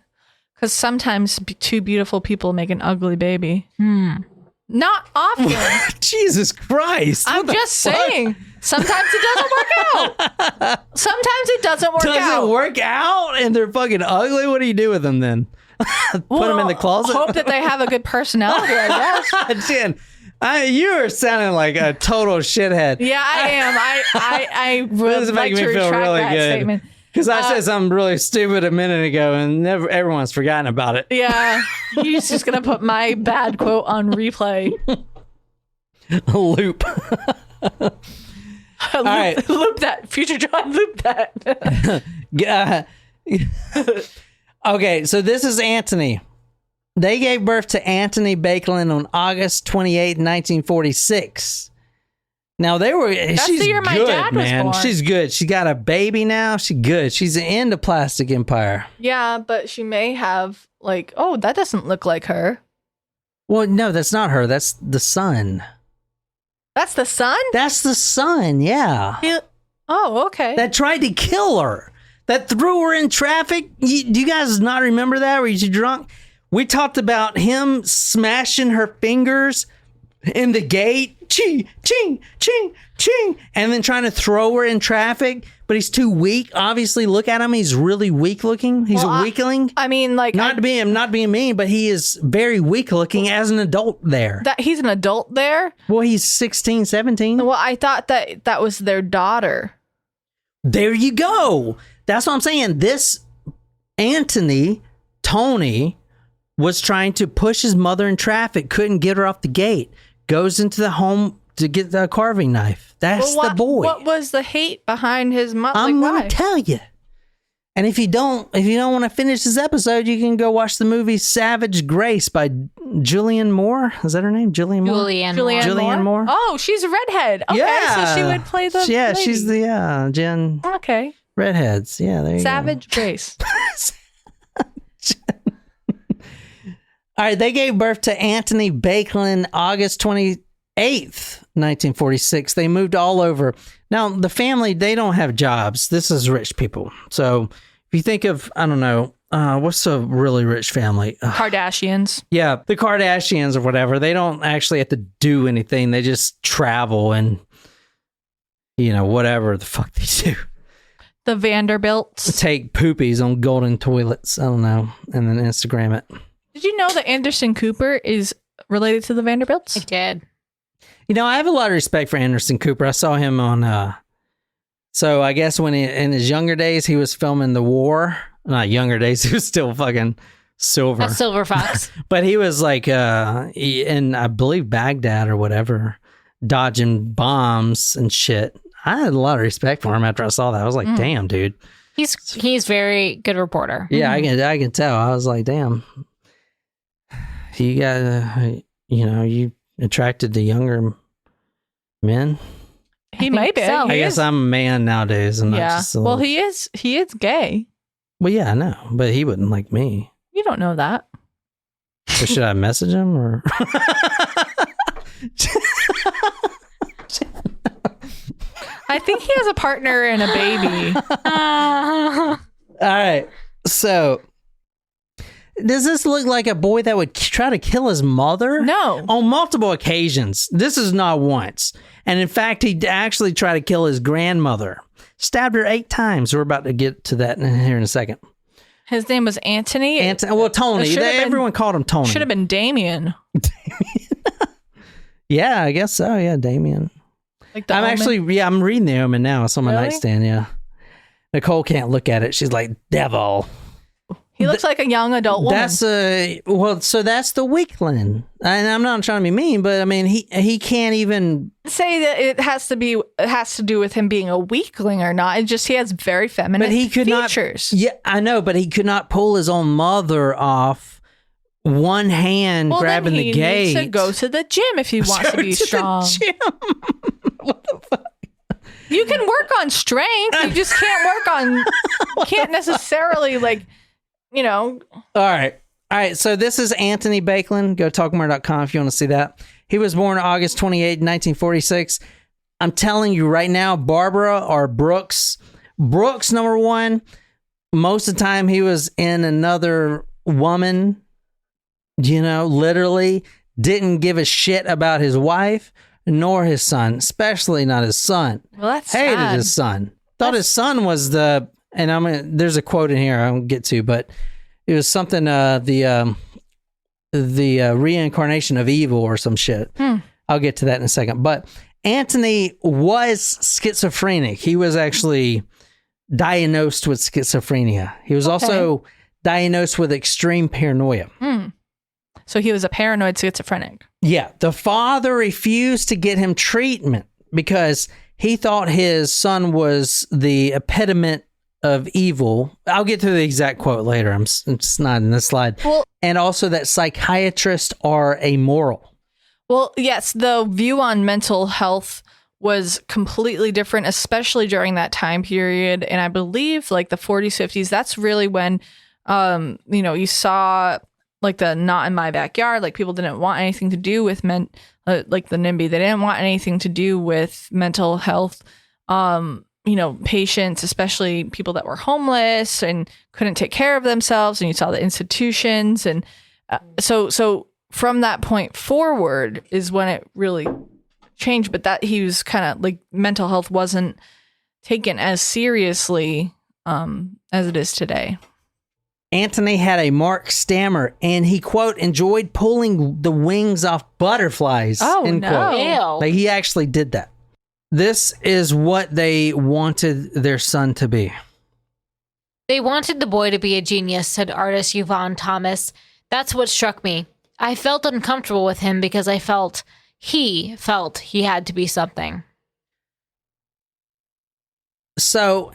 Because sometimes two beautiful people make an ugly baby. Not often. Jesus Christ. I'm just saying. Sometimes it doesn't work out. Sometimes it doesn't work out. Does it work out and they're fucking ugly? What do you do with them then? Put them in the closet? Hope that they have a good personality, I guess. Jen, you are sounding like a total shithead. Yeah, I am. I would This is like making to me feel retract really that good. statement. Because I said something really stupid a minute ago and everyone's forgotten about it. Yeah, he's just going to put my bad quote on replay. A loop. All right. Loop that. Future John, loop that. Okay, so this is Antony. They gave birth to Antony Baekeland on August 28, 1946. Now she's the year my good, dad was man. born. She's good. She got a baby now. She's good. She's in the plastic empire. Yeah, but she may have that doesn't look like her. Well, no, that's not her. That's the son. That's the son? That's the son, yeah. Oh, okay. That tried to kill her. That threw her in traffic. Do you guys not remember that? Were you too drunk? We talked about him smashing her fingers in the gate. Ching, ching, ching, ching. And then trying to throw her in traffic. But he's too weak. Obviously, look at him. He's really weak looking. He's a weakling. I mean, not being mean, but he is very weak looking as an adult there. that he's an adult there. Well, he's 16, 17. Well, I thought that was their daughter. There you go. That's what I'm saying. This Tony, was trying to push his mother in traffic, couldn't get her off the gate, goes into the home to get the carving knife. That's the boy. What was the hate behind his mother? I'm going to tell you. And if you don't want to finish this episode, you can go watch the movie Savage Grace by Julianne Moore. Is that her name? Julianne Moore? Julianne Moore. Oh, she's a redhead. Okay, Yeah. so she would play the Yeah, lady. she's the Jen Okay. Redheads. Yeah, there you Savage Grace. go. All right, they gave birth to Antony Baekeland August 28th, 1946. They moved all over. Now, the family, they don't have jobs. This is rich people. So if you think of, I don't know, what's a really rich family? Kardashians. Yeah, the Kardashians or whatever. They don't actually have to do anything. They just travel and, whatever the fuck they do. The Vanderbilts. Take poopies on golden toilets. I don't know. And then Instagram it. Did you know that Anderson Cooper is related to the Vanderbilts? I did. I have a lot of respect for Anderson Cooper. I saw him on, so I guess when in his younger days, he was filming The War. Not younger days, he was still fucking silver. A silver fox. But he was like, in, I believe, Baghdad or whatever, dodging bombs and shit. I had a lot of respect for him after I saw that. I was like, damn, dude. He's very good reporter. Yeah, I can tell. I was like, damn. You got, you attracted to younger men. He might be. so. He I guess is. I'm a man nowadays. And not Yeah. just a Well, little- he is gay. Well, yeah, I know, but he wouldn't like me. You don't know that. So should I message him or? I think he has a partner and a baby. All right. So, does this look like a boy that would try to kill his mother? No. On multiple occasions. This is not once. And in fact, he actually tried to kill his grandmother. Stabbed her 8 times. We're about to get to that here in a second. His name was Antony. Well, Tony. It should have been- Everyone called him Tony. Should have been Damien. Yeah, I guess so. Yeah, Damien. Like the I'm Omen. actually, I'm reading the Omen now. It's on my Really? nightstand, yeah. Nicole can't look at it. She's like, devil. He looks like a young adult woman. That's so that's the weakling. And I'm not trying to be mean, but I mean, he can't even say that it has to do with him being a weakling or not. It just he has very feminine but he could features. not. Yeah, I know, but he could not pull his own mother off one hand Well, grabbing then he the gate. needs to go to the gym if he wants to be strong. What the fuck? You can work on strength. You just can't necessarily like All right. So this is Antony Baekeland. Go to talkmore.com if you want to see that. He was born August 28, 1946. I'm telling you right now, Barbara or Brooks. Brooks, number one, most of the time he was in another woman, literally didn't give a shit about his wife nor his son, especially not his son. Well, that's hated sad. his son. Thought his son was there's a quote in here I won't get to, but it was something the reincarnation of evil or some shit. I'll get to that in a second. But Antony was schizophrenic. He was actually diagnosed with schizophrenia. He was also diagnosed with extreme paranoia. So he was a paranoid schizophrenic. Yeah. The father refused to get him treatment because he thought his son was the epitome of evil. I'll get to the exact quote later. It's not in this slide. Well, and also that psychiatrists are amoral. Well, yes, the view on mental health was completely different, especially during that time period. And I believe like the 40s, 50s, that's really when, you saw like the not in my backyard, like people didn't want anything to do with like the NIMBY. They didn't want anything to do with mental health. Patients, especially people that were homeless and couldn't take care of themselves. And you saw the institutions. And so from that point forward is when it really changed. But that he was kind of like mental health wasn't taken as seriously as it is today. Antony had a marked stammer, and he, quote, enjoyed pulling the wings off butterflies. Oh, end no. quote. Ew. Like, he actually did that. This is what they wanted their son to be. They wanted the boy to be a genius, said artist Yvonne Thomas. That's what struck me. I felt uncomfortable with him because I felt he had to be something. So,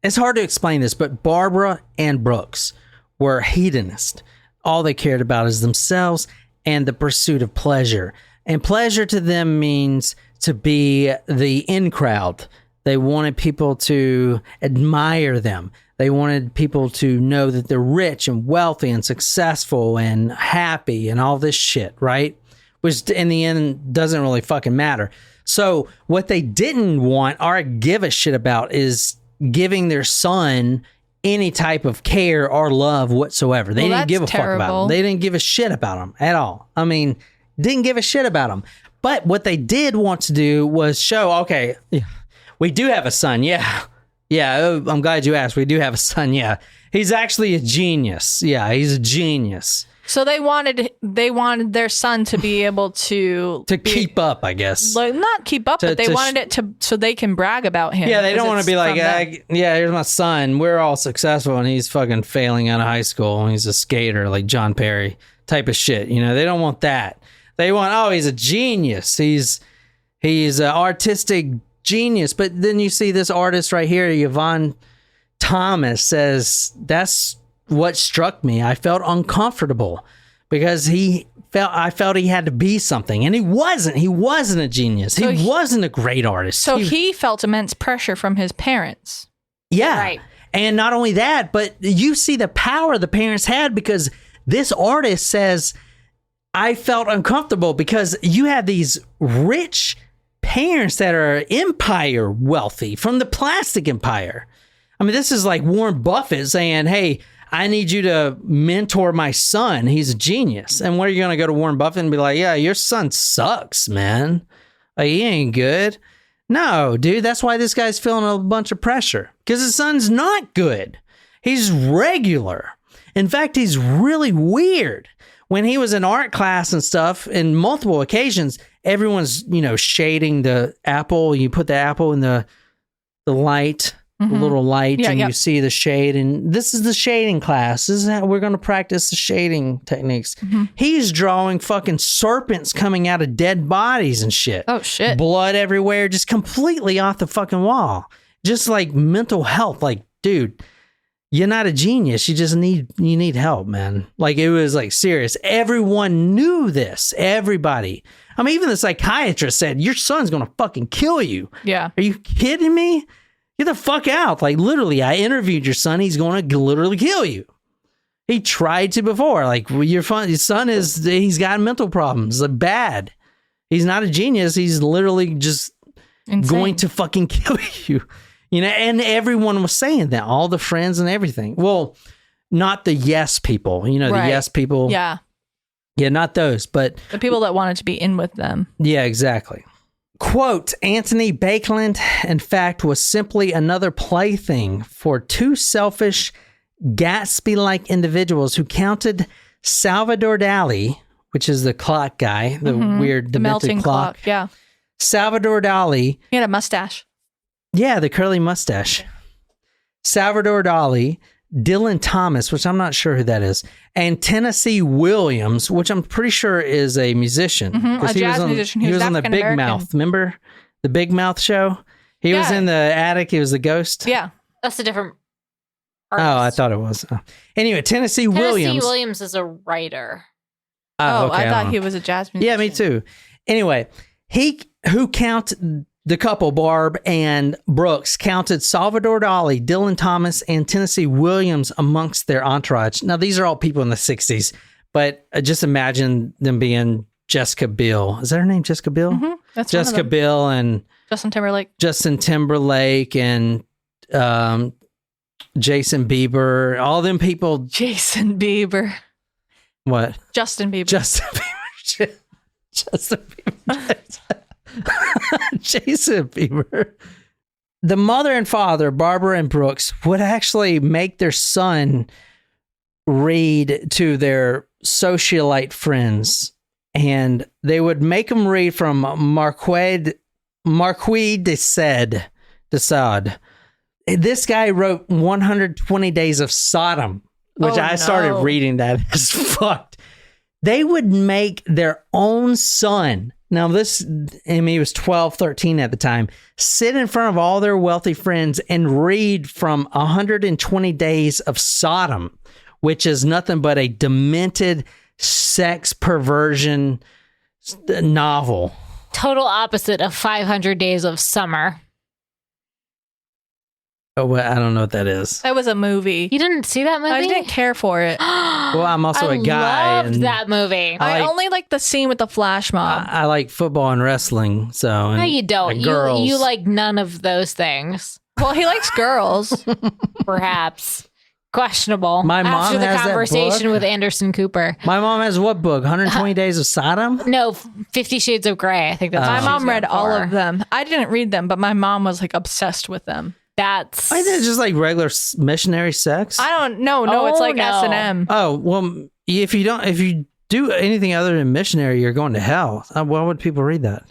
it's hard to explain this, but Barbara and Brooks were hedonists. All they cared about is themselves and the pursuit of pleasure. And pleasure to them means to be the in crowd. They wanted people to admire them. They wanted people to know that they're rich and wealthy and successful and happy and all this shit, right? Which in the end doesn't really fucking matter. So what they didn't want or give a shit about is giving their son any type of care or love whatsoever. They didn't give a fuck about him. They didn't give a shit about him at all. I mean, didn't give a shit about him. But what they did want to do was show, okay, we do have a son. Yeah. Yeah. I'm glad you asked. We do have a son. Yeah. He's actually a genius. Yeah. He's a genius. So they wanted their son to be able to keep up, I guess. Like, not keep up, but they wanted it to so they can brag about him. Yeah, they don't want to be like, yeah, here's my son. We're all successful, and he's fucking failing out of high school, and he's a skater like John Perry type of shit. They don't want that. They want, oh, he's a genius. He's an artistic genius. But then you see this artist right here, Yvonne Thomas, says that's what struck me. I felt uncomfortable because I felt he had to be something, and he wasn't. He wasn't a genius. He wasn't a great artist. So he felt immense pressure from his parents. Yeah. Right. And not only that, but you see the power the parents had, because this artist says, I felt uncomfortable because you have these rich parents that are empire wealthy from the plastic empire. I mean, this is like Warren Buffett saying, hey, I need you to mentor my son. He's a genius. And what are you going to go to Warren Buffett and be like, yeah, your son sucks, man. Like, he ain't good. No, dude, that's why this guy's feeling a bunch of pressure, because his son's not good. He's regular. In fact, he's really weird. When he was in art class and stuff, in multiple occasions, everyone's, shading the apple. You put the apple in the light, the little light, and you see the shade. And this is the shading class. This is how we're going to practice the shading techniques. He's drawing fucking serpents coming out of dead bodies and shit. Oh, shit. Blood everywhere, just completely off the fucking wall. Just like mental health. Like, dude, you're not a genius. You need help, man. Like, it was like serious. Everyone knew this. Everybody. I mean, even the psychiatrist said, your son's going to fucking kill you. Yeah. Are you kidding me? Get the fuck out. Like, literally, I interviewed your son. He's going to literally kill you. He tried to before. Like, well, your son he's got mental problems. Like, bad. He's not a genius. He's literally just Insane. going to fucking kill you. You know, and everyone was saying that, all the friends and everything. Well, not the yes people, you know, Right. the yes people. Yeah. Yeah, not those, but The people that wanted to be in with them. yeah, exactly. Quote, Antony Baekeland, in fact, was simply another plaything for two selfish, Gatsby-like individuals who counted Salvador Dali, which is the clock guy, the weird The demented melting clock. Yeah. Salvador Dali. He had a mustache. Yeah, the curly mustache. Salvador Dali, Dylan Thomas, which I'm not sure who that is, and Tennessee Williams, which I'm pretty sure is a musician. A 'Cause jazz musician. He was on the Big African-American. Mouth. Remember the Big Mouth show? He was Yeah. in the attic. He was the ghost. Yeah. That's a different Oh, I artist. thought it was. Oh. Anyway, Tennessee Williams. Tennessee Williams is a writer. Oh, okay, I don't thought know. he was a jazz musician. Yeah, me too. Anyway, who counted the couple, Barb and Brooks, counted Salvador Dali, Dylan Thomas, and Tennessee Williams amongst their entourage. Now, these are all people in the 60s, but just imagine them being Jessica Biel. Is that her name, Jessica Biel? That's Jessica one of them. Biel and Justin Timberlake. Justin Timberlake and Jason Bieber. All them people. Jason Bieber. What? Justin Bieber. Justin Bieber. Justin Bieber. Jason Bieber. The mother and father, Barbara and Brooks, would actually make their son read to their socialite friends, and they would make him read from Marquis de Sade. This guy wrote 120 Days of Sodom, which Oh, I started no. reading that as fucked. They would make their own son. Now, he was 12, 13 at the time, sit in front of all their wealthy friends and read from 120 Days of Sodom, which is nothing but a demented sex perversion novel. Total opposite of 500 Days of Summer. Oh, well, I don't know what that is. That was a movie. You didn't see that movie? I didn't care for it. Well, I'm also I a guy. loved and that movie. I like- only like the scene with the flash mob. I like football and wrestling. So No, you don't. Girls. You like none of those things. Well, he likes girls. Perhaps. Questionable. My mom After the has that conversation book. with Anderson Cooper. My mom has what book? 120 Days of Sodom? No, 50 Shades of Grey. I think that's My what mom she's read going all for. of them. I didn't read them, but my mom was like obsessed with them. That's. I think it's just like regular missionary sex. I don't know. No, it's Oh, like no. S&M. Oh, well, if you do anything other than missionary, you're going to hell. Why would people read that?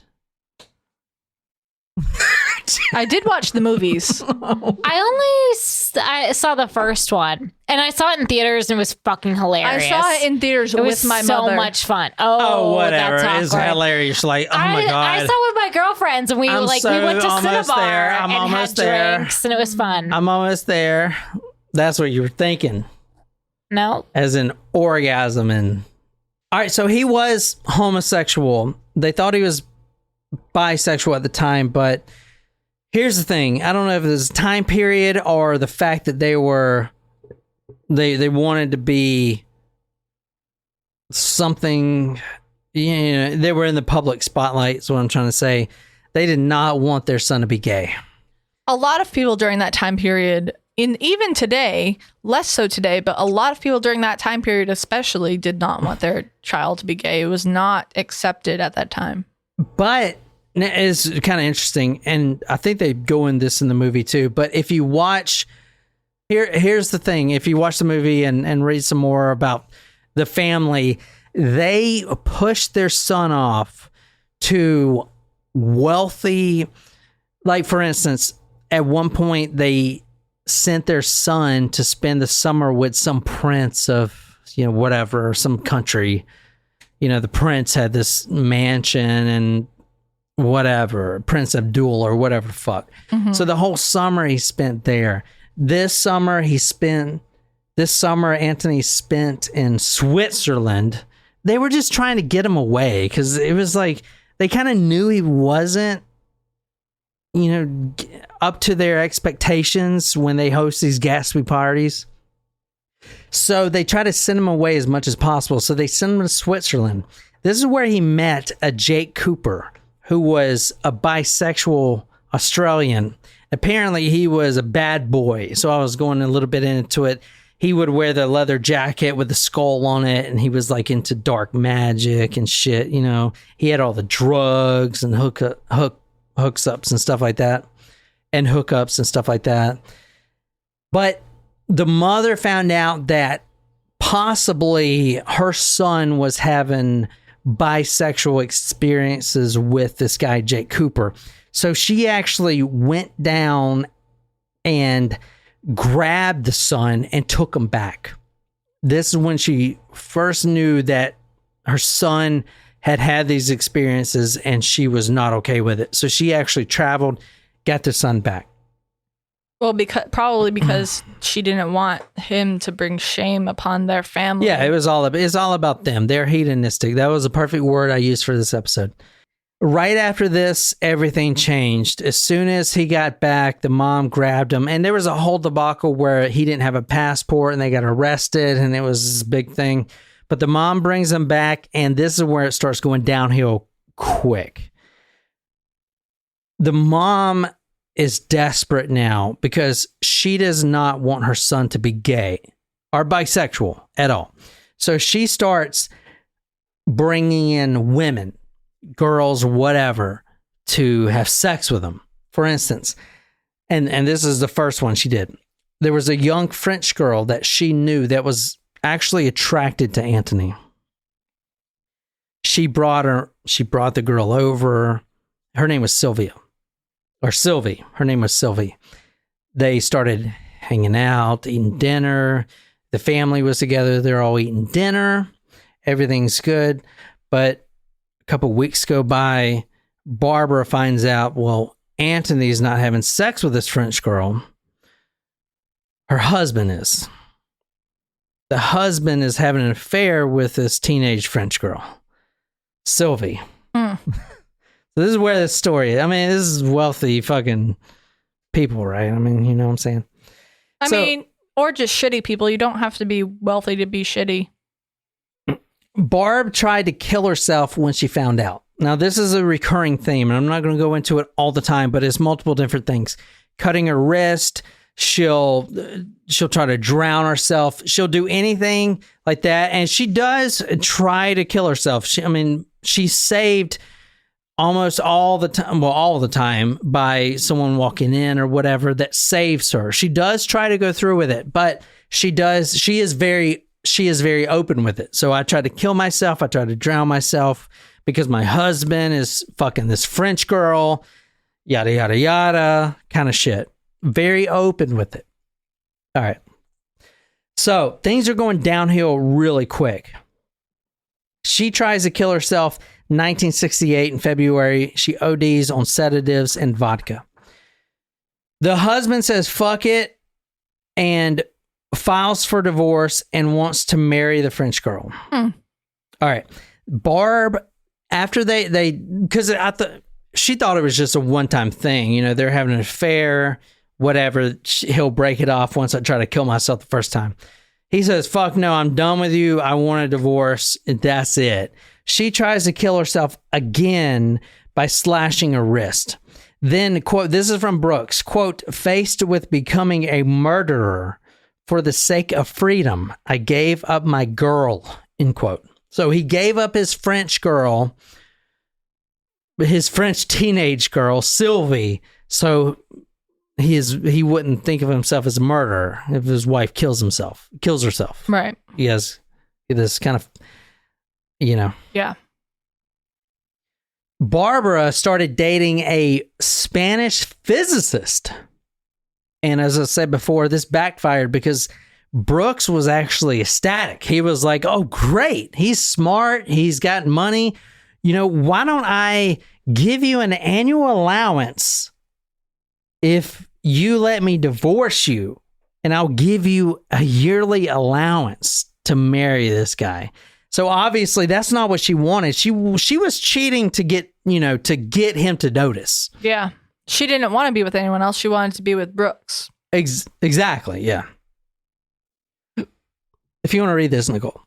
I did watch the movies. I saw the first one, and I saw it in theaters, and it was fucking I hilarious. saw it in theaters It with was my so mother. much fun. Oh, whatever. That's It's awkward. hilarious. Like, oh my God. I saw it with my girlfriends, and we I'm we went to almost Cinnabar there. I'm and almost had there. drinks, and it was fun. I'm almost there. That's what you were thinking. No, As an orgasm. And all right, so he was homosexual. They thought he was bisexual at the time, but here's the thing. I don't know if it was time period or the fact that they wanted to be something, you know, they were in the public spotlight, is what I'm trying to say. They did not want their son to be gay. A lot of people during that time period, even today, less so today, but a lot of people during that time period especially did not want their child to be gay. It was not accepted at that time. But it's kind of interesting, and I think they go in this in the movie too. But if you watch, here's the thing: if you watch the movie and read some more about the family, they pushed their son off to wealthy. Like, for instance, at one point they sent their son to spend the summer with some prince of, you know, whatever, some country. You know, the prince had this mansion and whatever, Prince Abdul or whatever the fuck. So the whole summer he spent there. This summer Antony spent in Switzerland. They were just trying to get him away because it was like they kind of knew he wasn't, you know, up to their expectations when they host these Gatsby parties. So they try to send him away as much as possible. So they send him to Switzerland. This is where he met a Jake Cooper, who was a bisexual Australian. Apparently, he was a bad boy. So I was going a little bit into it. He would wear the leather jacket with the skull on it, and he was like into dark magic and shit. You know, he had all the drugs and hookups and stuff like that, and hookups and stuff like that. But the mother found out that possibly her son was having bisexual experiences with this guy, Jake Cooper. So she actually went down and grabbed the son and took him back. This is when she first knew that her son had these experiences and she was not okay with it. So she actually traveled, got the son back. Well, probably because she didn't want him to bring shame upon their family. Yeah, it's all about them. They're hedonistic. That was a perfect word I used for this episode. Right after this, everything changed. As soon as he got back, the mom grabbed him, and there was a whole debacle where he didn't have a passport and they got arrested, and it was this big thing. But the mom brings him back, and this is where it starts going downhill quick. The mom is desperate now because she does not want her son to be gay or bisexual at all. So she starts bringing in women, girls, whatever, to have sex with them. For instance, and this is the first one she did. There was a young French girl that she knew that was actually attracted to Antony. She brought the girl over. Her name was Sylvia. Or Sylvie. Her name was Sylvie. They started hanging out, eating dinner. The family was together. They're all eating dinner. Everything's good. But a couple weeks go by. Barbara finds out, well, Antony's not having sex with this French girl. Her husband is. The husband is having an affair with this teenage French girl, Sylvie. So this is where this story is. I mean, this is wealthy fucking people, right? I mean, you know what I'm saying? I mean, or just shitty people. You don't have to be wealthy to be shitty. Barb tried to kill herself when she found out. Now, this is a recurring theme, and I'm not going to go into it all the time, but it's multiple different things. Cutting her wrist, she'll try to drown herself. She'll do anything like that, and she does try to kill herself. She's saved almost all the time by someone walking in or whatever that saves her. She does try to go through with it, but she is very open with it. So I tried to kill myself. I tried to drown myself because my husband is fucking this French girl, yada, yada, yada, kind of shit. Very open with it. All right. So things are going downhill really quick. She tries to kill herself 1968 in February. She ODs on sedatives and vodka. The husband says, fuck it, and files for divorce and wants to marry the French girl. All right. Barb, after because she thought it was just a one-time thing. You know, they're having an affair, whatever. He'll break it off once I try to kill myself the first time. He says, fuck no, I'm done with you. I want a divorce, and that's it. She tries to kill herself again by slashing her wrist. Then, quote, this is from Brooks, quote, faced with becoming a murderer for the sake of freedom, I gave up my girl, end quote. So he gave up his French girl, his French teenage girl, Sylvie, so he wouldn't think of himself as a murderer if his wife kills herself. Right. He has this kind of, you know. Yeah. Barbara started dating a Spanish physicist. And as I said before, this backfired because Brooks was actually ecstatic. He was like, oh, great. He's smart. He's got money. You know, why don't I give you an annual allowance if you let me divorce you, and I'll give you a yearly allowance to marry this guy. So obviously that's not what she wanted. She was cheating to get him to notice. Yeah. She didn't want to be with anyone else. She wanted to be with Brooks. Exactly. Yeah. if you want to read this, Nicole.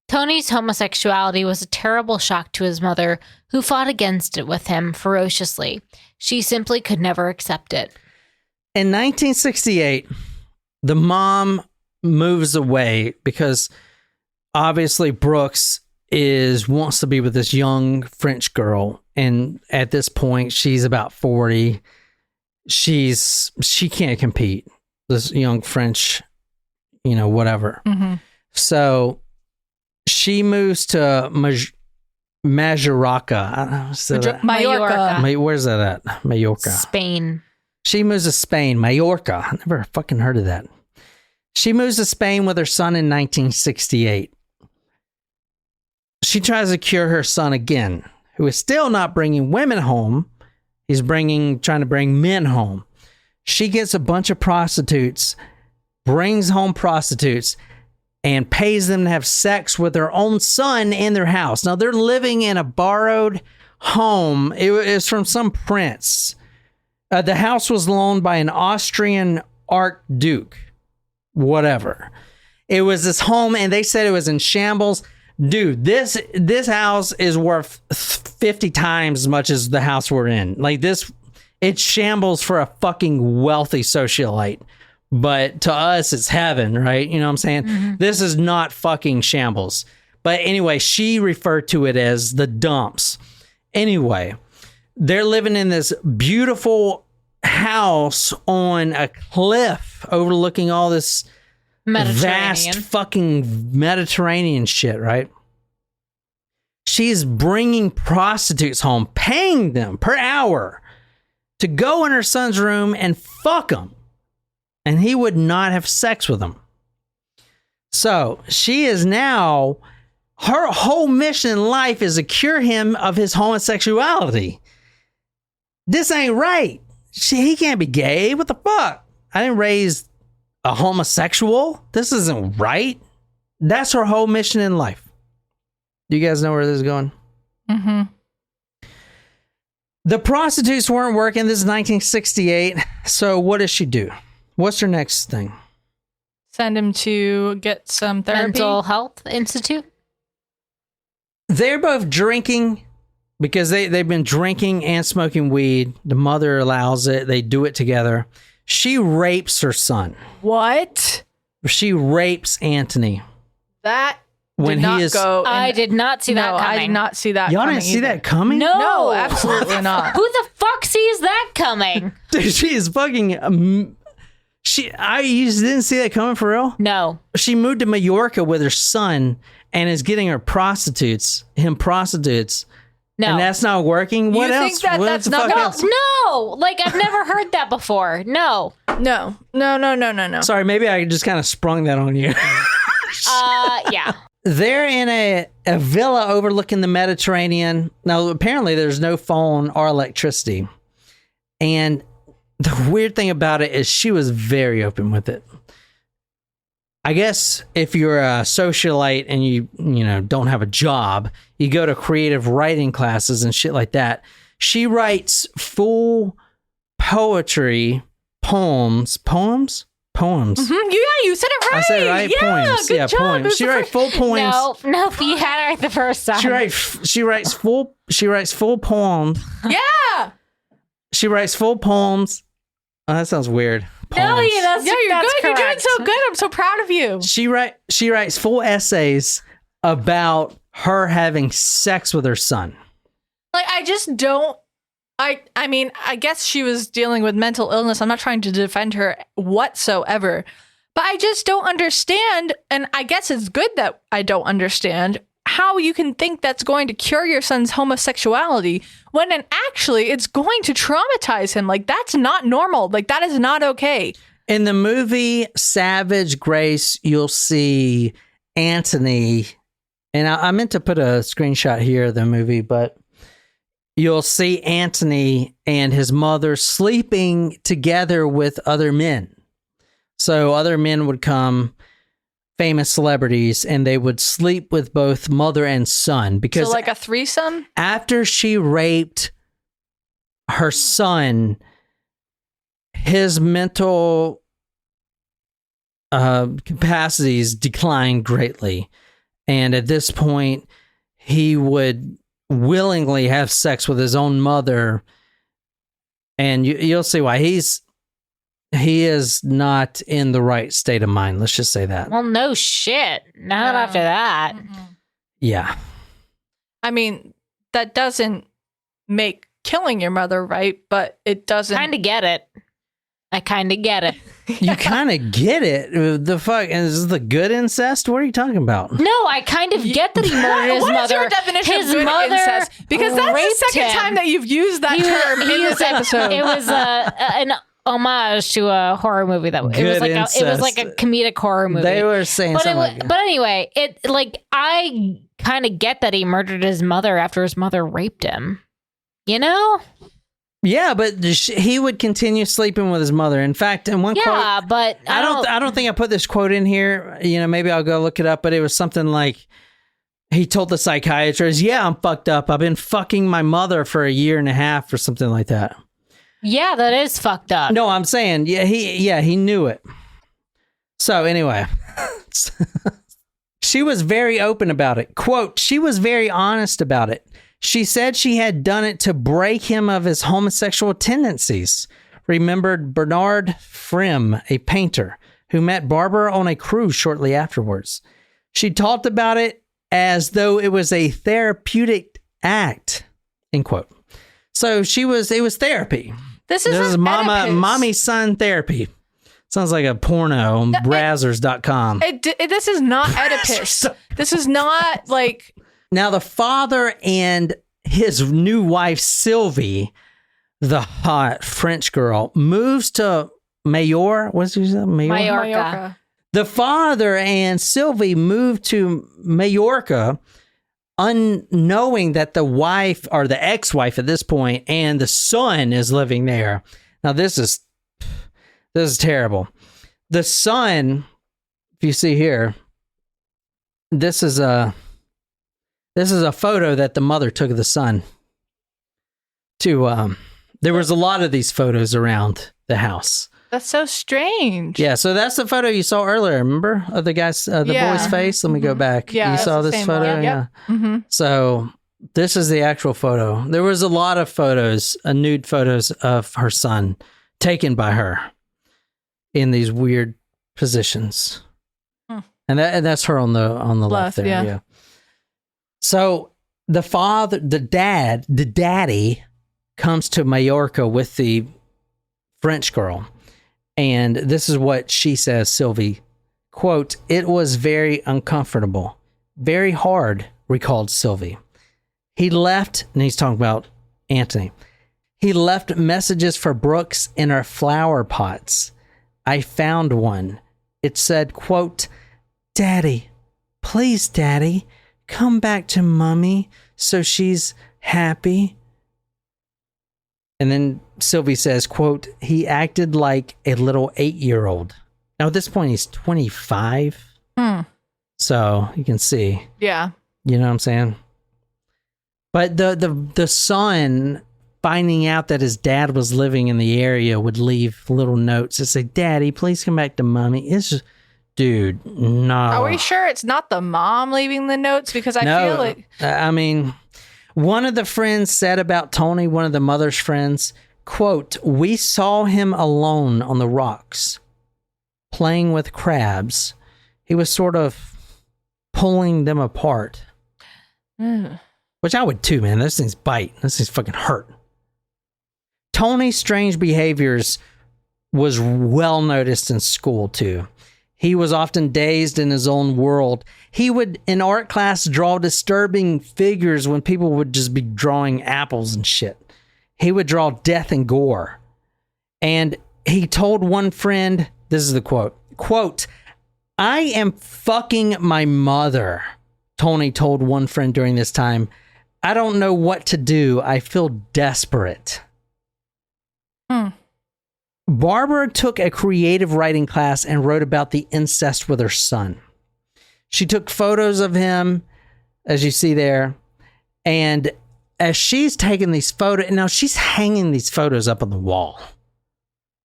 Tony's homosexuality was a terrible shock to his mother, who fought against it with him ferociously. She simply could never accept it. In 1968, the mom moves away because obviously Brooks wants to be with this young French girl, and at this point she's about 40. She can't compete. This young French, whatever. Mm-hmm. So she moves to Majorca. I don't know, Mallorca. Where's that at? Mallorca. Spain. She moves to Spain, Mallorca. I never fucking heard of that. She moves to Spain with her son in 1968. She tries to cure her son again, who is still not bringing women home. He's trying to bring men home. She gets a bunch of prostitutes, brings home prostitutes, and pays them to have sex with their own son in their house. Now, they're living in a borrowed home. It was from some prince. The house was loaned by an Austrian archduke. Whatever. It was this home, and they said it was in shambles. Dude, this house is worth 50 times as much as the house we're in. Like this, it's shambles for a fucking wealthy socialite. But to us, it's heaven, right? You know what I'm saying? Mm-hmm. This is not fucking shambles. But anyway, she referred to it as the dumps. Anyway, they're living in this beautiful house on a cliff overlooking all this vast fucking Mediterranean shit, right? She's bringing prostitutes home, paying them per hour to go in her son's room and fuck him. And he would not have sex with them. So she is now, her whole mission in life is to cure him of his homosexuality. This ain't right. He can't be gay. What the fuck? I didn't raise a homosexual. This isn't right. That's her whole mission in life. Do you guys know where this is going? Mm-hmm. The prostitutes weren't working. This is 1968. So what does she do? What's her next thing? Send him to get some therapy. Mental Health Institute. They're both drinking because they've been drinking and smoking weed. The mother allows it. They do it together. She rapes her son. What? She rapes Antony. That when did not he is, go. I did not see that coming. I did not see that. Y'all coming didn't see either. that coming? No, absolutely not. Who the fuck sees that coming? Dude, she is fucking. You didn't see that coming for real? No. She moved to Mallorca with her son and is getting him prostitutes. No. And that's not working? What else? Think that's not else? No. Like, I've never heard that before. No. No. Sorry, maybe I just kind of sprung that on you. Yeah. They're in a villa overlooking the Mediterranean. Now, apparently there's no phone or electricity. And the weird thing about it is she was very open with it. I guess if you're a socialite and you don't have a job, you go to creative writing classes and shit like that. She writes full poetry, poems. Mm-hmm. Yeah, you said it right. I said it right. Yeah, poems. good job. Poems. She writes full poems. No, you had it right the first time. She writes full poems. Yeah. She writes full poems. Oh, that sounds weird. No, Poems. that's You're good. correct. You're doing so good. I'm so proud of you. She writes full essays about her having sex with her son. Like, I just don't. I mean, I guess she was dealing with mental illness. I'm not trying to defend her whatsoever, but I just don't understand. And I guess it's good that I don't understand how you can think that's going to cure your son's homosexuality when actually it's going to traumatize him. Like, that's not normal. Like, that is not okay. In the movie Savage Grace, you'll see Antony, and I meant to put a screenshot here of the movie, but you'll see Antony and his mother sleeping together with other men. So other men would come, famous celebrities, and they would sleep with both mother and son. Because so like a threesome? After she raped her son, his mental capacities declined greatly. And at this point, he would willingly have sex with his own mother. And you'll see why. He is not in the right state of mind. Let's just say that. Well, no shit. Not after that. Yeah. I mean, that doesn't make killing your mother right, but it doesn't. Kind of get it. I kind of get it. You kind of get it. The fuck? Is this the good incest? What are you talking about? No, I kind of get that he murdered his What mother. is your definition His of good mother incest? Because that's the raped second him. time that you've used that term in this episode. It was an homage to a horror movie that it was like a comedic horror movie. They were saying but something like that. But anyway, I kind of get that he murdered his mother after his mother raped him. You know? Yeah, but he would continue sleeping with his mother. In fact, in one quote, but I don't think I put this quote in here. You know, maybe I'll go look it up. But it was something like, he told the psychiatrist, "Yeah, I'm fucked up. I've been fucking my mother for a year and a half," or something like that. Yeah, that is fucked up. No, I'm saying, he knew it. So anyway, she was very open about it. Quote, "She was very honest about it. She said she had done it to break him of his homosexual tendencies," remembered Bernard Frimm, a painter, who met Barbara on a cruise shortly afterwards. She talked about it as though it was a therapeutic act, end quote. So it was therapy. This is mommy son therapy. Sounds like a porno on Brazzers.com. This is not Oedipus. This is not like... Now, the father and his new wife, Sylvie, the hot French girl, moves to Mallorca. The father and Sylvie moved to Mallorca, unknowing that the wife, or the ex-wife at this point, and the son is living there. Now, this is terrible. The son, if you see here, this is a photo that the mother took of the son. There was a lot of these photos around the house. That's so strange. Yeah, so that's the photo you saw earlier, remember? Of the guy's, boy's face? Let me go back. Yeah, you saw this photo? One. Yeah. Mm-hmm. So this is the actual photo. There was a lot of photos, nude photos of her son taken by her in these weird positions. And that's her on the left there. Yeah. So the daddy comes to Mallorca with the French girl. And this is what she says, Sylvie. Quote, "It was very uncomfortable, very hard," recalled Sylvie. "He left," and he's talking about Antony. "He left messages for Brooks in our flower pots. I found one. It said, quote, 'Daddy, please, Daddy, come back to Mommy so she's happy.'" And then Sylvie says, quote, "He acted like a little 8-year-old. Now, at this point, he's 25. So you can see. Yeah. You know what I'm saying? But the son, finding out that his dad was living in the area, would leave little notes that say, "Daddy, please come back to Mommy." It's just, dude, no. Are we sure it's not the mom leaving the notes? Because I feel like... I mean... One of the friends said about Tony, one of the mother's friends, quote, "We saw him alone on the rocks, playing with crabs. He was sort of pulling them apart." Which I would too, man. Those things bite. Those things fucking hurt. Tony's strange behaviors was well noticed in school too. He was often dazed in his own world. He would, in art class, draw disturbing figures when people would just be drawing apples and shit. He would draw death and gore. And he told one friend, this is the quote, quote, "I am fucking my mother," Tony told one friend during this time. "I don't know what to do. I feel desperate." Barbara took a creative writing class and wrote about the incest with her son. She took photos of him, as you see there, and as she's taking these photos, now she's hanging these photos up on the wall.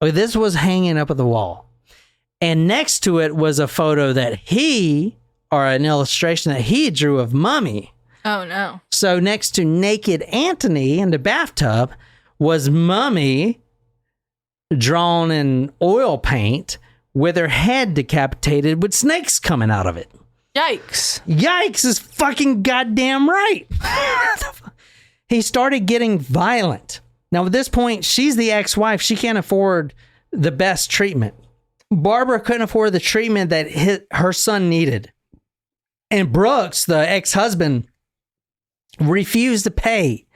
Okay, this was hanging up on the wall. And next to it was a photo that an illustration that he drew of Mummy. Oh, no. So next to naked Antony in the bathtub was Mummy drawn in oil paint with her head decapitated with snakes coming out of it. Yikes. Yikes is fucking goddamn right. He started getting violent. Now, at this point, she's the ex-wife. She can't afford the best treatment. Barbara couldn't afford the treatment that her son needed. And Brooks, the ex-husband, refused to pay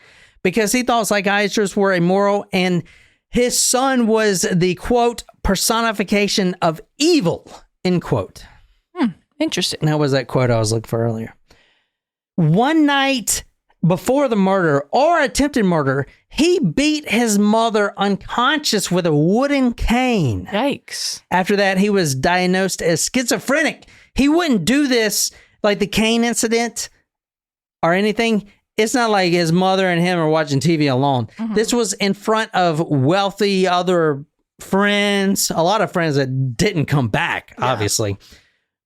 because he thought psychiatrists were immoral, and his son was the, quote, personification of evil, end quote. Interesting. That was that quote I was looking for earlier. One night before the murder or attempted murder, he beat his mother unconscious with a wooden cane. Yikes. After that, he was diagnosed as schizophrenic. He wouldn't do this like the cane incident or anything. It's not like his mother and him are watching TV alone. Mm-hmm. This was in front of wealthy other friends, a lot of friends that didn't come back, obviously.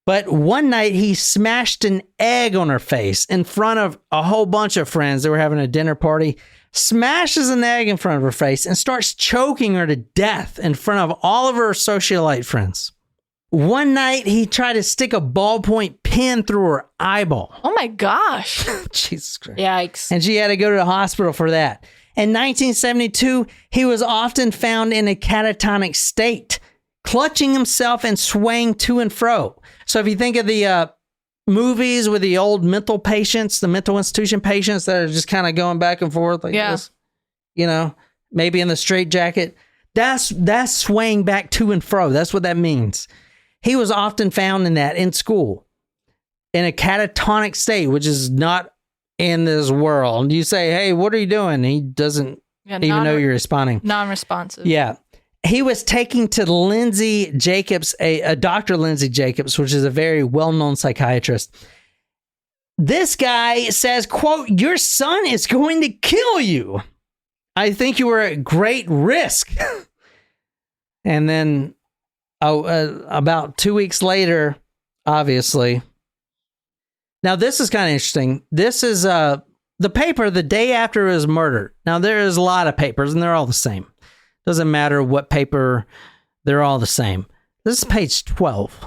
But one night he smashed an egg on her face in front of a whole bunch of friends. They were having a dinner party. Smashes an egg in front of her face and starts choking her to death in front of all of her socialite friends. One night he tried to stick a ballpoint pen through her eyeball. Oh my gosh. Jesus Christ. Yikes. And she had to go to the hospital for that. In 1972, he was often found in a catatonic state, clutching himself and swaying to and fro. So if you think of the movies with the old mental patients, the mental institution patients that are just kind of going back and forth like this, you know, maybe in the straitjacket, that's swaying back to and fro. That's what that means. He was often found in school in a catatonic state, which is not in this world. You say, hey, what are you doing? He doesn't even know you're responding. Non-responsive. Yeah. He was taken to Lindsay Jacobs, a Dr. Lindsay Jacobs, which is a very well-known psychiatrist. This guy says, quote, your son is going to kill you. I think you were at great risk. And then about 2 weeks later, obviously. Now, this is kind of interesting. This is the paper the day after he was murdered. Now, there is a lot of papers, and they're all the same. Doesn't matter what paper, they're all the same. This is page 12.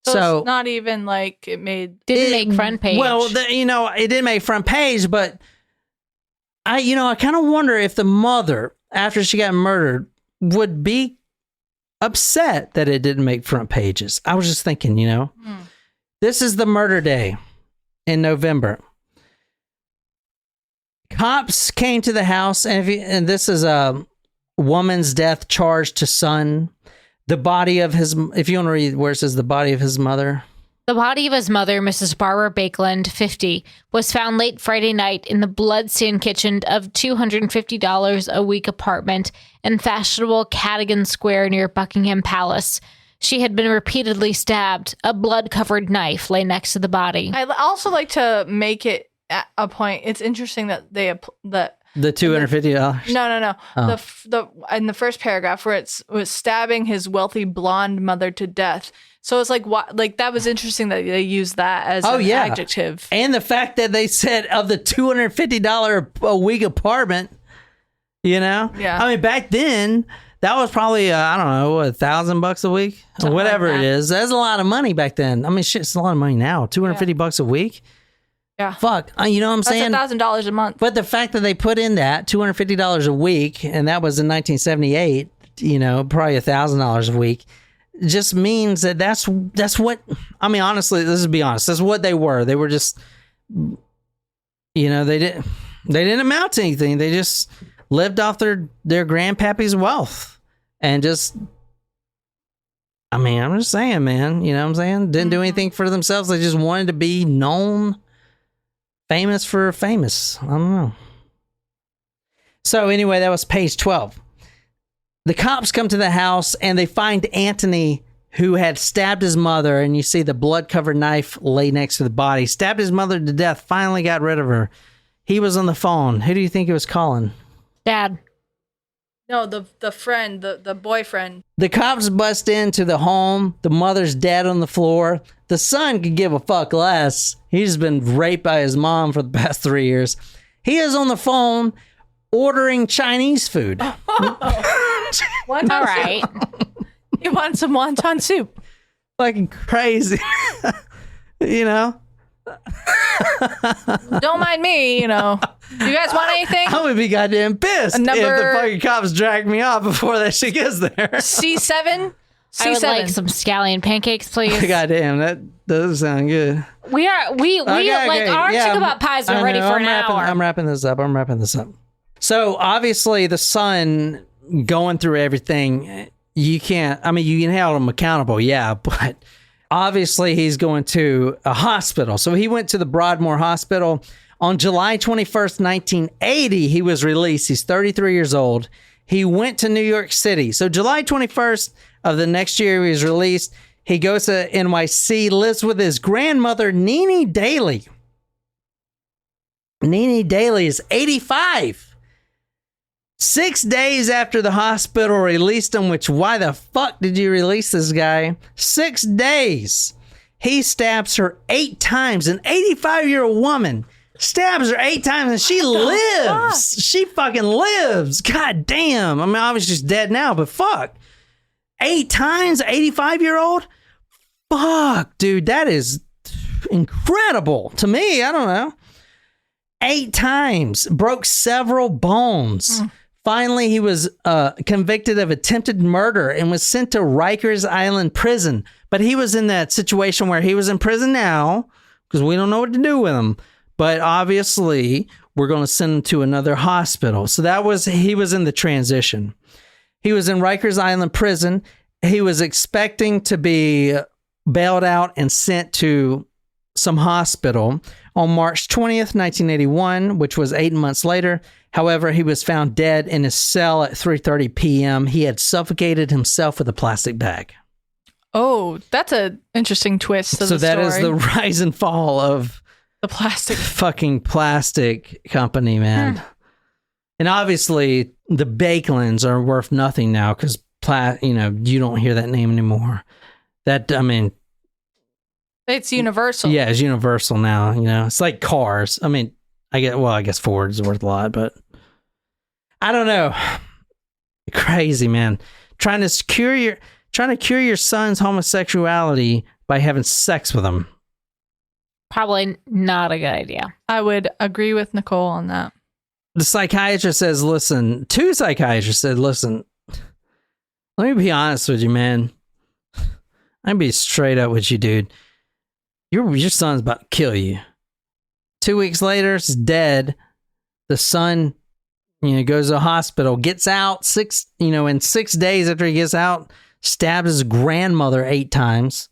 So it's not even like it didn't make front page. Well, it didn't make front page, but I kind of wonder if the mother, after she got murdered, would be upset that it didn't make front pages. I was just thinking, This is the murder day in November. Cops came to the house, and this is a woman's death charged to son. The body of his, if you want to read where it says the body of his mother. The body of his mother, Mrs. Barbara Baekeland, 50, was found late Friday night in the blood-stained kitchen of $250 a week apartment in fashionable Cadogan Square near Buckingham Palace. She had been repeatedly stabbed. A blood-covered knife lay next to the body. I also like to make it a point. It's interesting that the $250. No. Oh. The in the first paragraph where it was stabbing his wealthy blonde mother to death. So it's like that was interesting that they used that as an adjective. And the fact that they said of the $250 a week apartment, Yeah. I mean, back then that was probably I don't know, $1,000 a week or whatever it is. That's a lot of money back then. I mean, shit, it's a lot of money now. $250 a week. Yeah. Fuck. You know what I'm saying? That's $1,000 a month. But the fact that they put in that $250 a week, and that was in 1978, probably $1,000 a week, just means that that's what, I mean, honestly, let's be honest, that's what they were. They were just, they didn't amount to anything. They just lived off their grandpappy's wealth and just, I mean, I'm just saying, man, you know what I'm saying? Didn't do anything for themselves. They just wanted to be known. Famous for famous. I don't know. So anyway, that was page 12. The cops come to the house and they find Antony, who had stabbed his mother, and you see the blood-covered knife lay next to the body. Stabbed his mother to death, finally got rid of her. He was on the phone. Who do you think he was calling? Dad. No, the friend, the boyfriend. The cops bust into the home. The mother's dead on the floor. The son could give a fuck less. He's been raped by his mom for the past 3 years. He is on the phone ordering Chinese food. Wonton All right. soup. He wants some wonton soup. Fucking crazy. You know? Don't mind me, you know. You guys want anything? I would be goddamn pissed if the fucking cops dragged me off before that shit gets there. C7? I would like some scallion pancakes, please. Goddamn, that does sound good. We like our chicken pot pies are ready for an hour. I'm wrapping this up. So obviously the son going through everything, you can hold him accountable, yeah, but obviously he's going to a hospital. So he went to the Broadmoor Hospital on July 21st, 1980. He was released. He's 33 years old. He went to New York City. So July 21st of the next year, he was released. He goes to NYC, lives with his grandmother, Nene Daly. Nene Daly is 85. 6 days after the hospital released him, which why the fuck did you release this guy? 6 days. He stabs her 8 times. An 85-year-old woman stabs her 8 times and she lives. She fucking lives. God damn. I mean, obviously she's dead now, but fuck. 8 times, 85-year-old? Fuck, dude, that is incredible to me. I don't know. 8 times. Broke several bones. Finally, he was convicted of attempted murder and was sent to Rikers Island prison. But he was in that situation where he was in prison now because we don't know what to do with him. But obviously, we're going to send him to another hospital. So he was in the transition. He was in Rikers Island prison. He was expecting to be bailed out and sent to some hospital on March 20th, 1981, which was 8 months later. However, he was found dead in his cell at 3:30 p.m. He had suffocated himself with a plastic bag. Oh, that's an interesting twist to the story. So that is the rise and fall of the fucking plastic company, man. And obviously, the Baekelands are worth nothing now because you don't hear that name anymore. It's universal. Yeah, it's universal now. You know, it's like cars. I mean, I guess Ford's worth a lot, but I don't know. Crazy, man. Trying to cure your son's homosexuality by having sex with him. Probably not a good idea. I would agree with Nicole on that. The psychiatrist says, listen, 2 psychiatrists said, listen, let me be honest with you, man. I'll be straight up with you, dude. Your son's about to kill you. 2 weeks later, he's dead. The son, goes to the hospital, gets out in 6 days after he gets out, stabs his grandmother 8 times,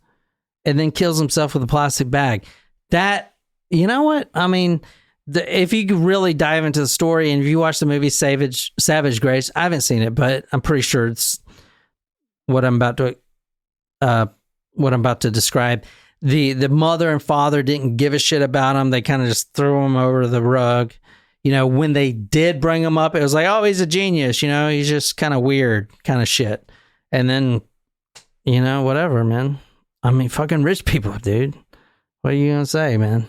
and then kills himself with a plastic bag. That, you know what? I mean, if you could really dive into the story, and if you watch the movie Savage Grace, I haven't seen it, but I'm pretty sure it's what I'm about to describe. The mother and father didn't give a shit about him. They kind of just threw him over the rug. When they did bring him up, it was like, oh, he's a genius. He's just kind of weird, kind of shit. And then, whatever, man. I mean, fucking rich people, dude. What are you going to say, man?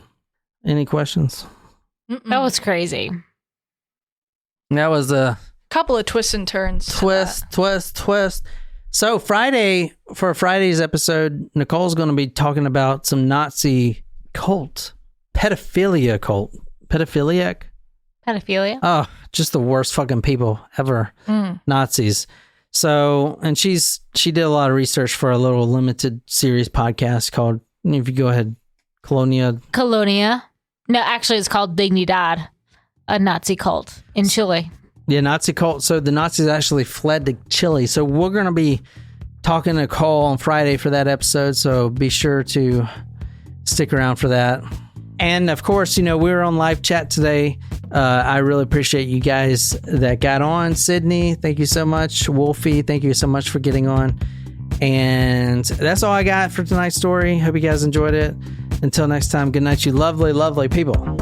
Any questions? That was crazy. That was a couple of twists and turns. Twist. So for Friday's episode, Nicole's going to be talking about some Nazi cult. Pedophilia cult. Pedophiliac? Pedophilia? Oh, just the worst fucking people ever. Nazis. So, and she did a lot of research for a little limited series podcast called, if you go ahead, Colonia. No, actually it's called Dignidad, a Nazi cult in Chile. Yeah, Nazi cult. So the Nazis actually fled to Chile. So we're going to be talking to Nicole on Friday for that episode. So be sure to stick around for that. And of course, we were on live chat today. I really appreciate you guys that got on. Sydney, thank you so much. Wolfie, thank you so much for getting on. And that's all I got for tonight's story. Hope you guys enjoyed it. Until next time, good night, you lovely, lovely people.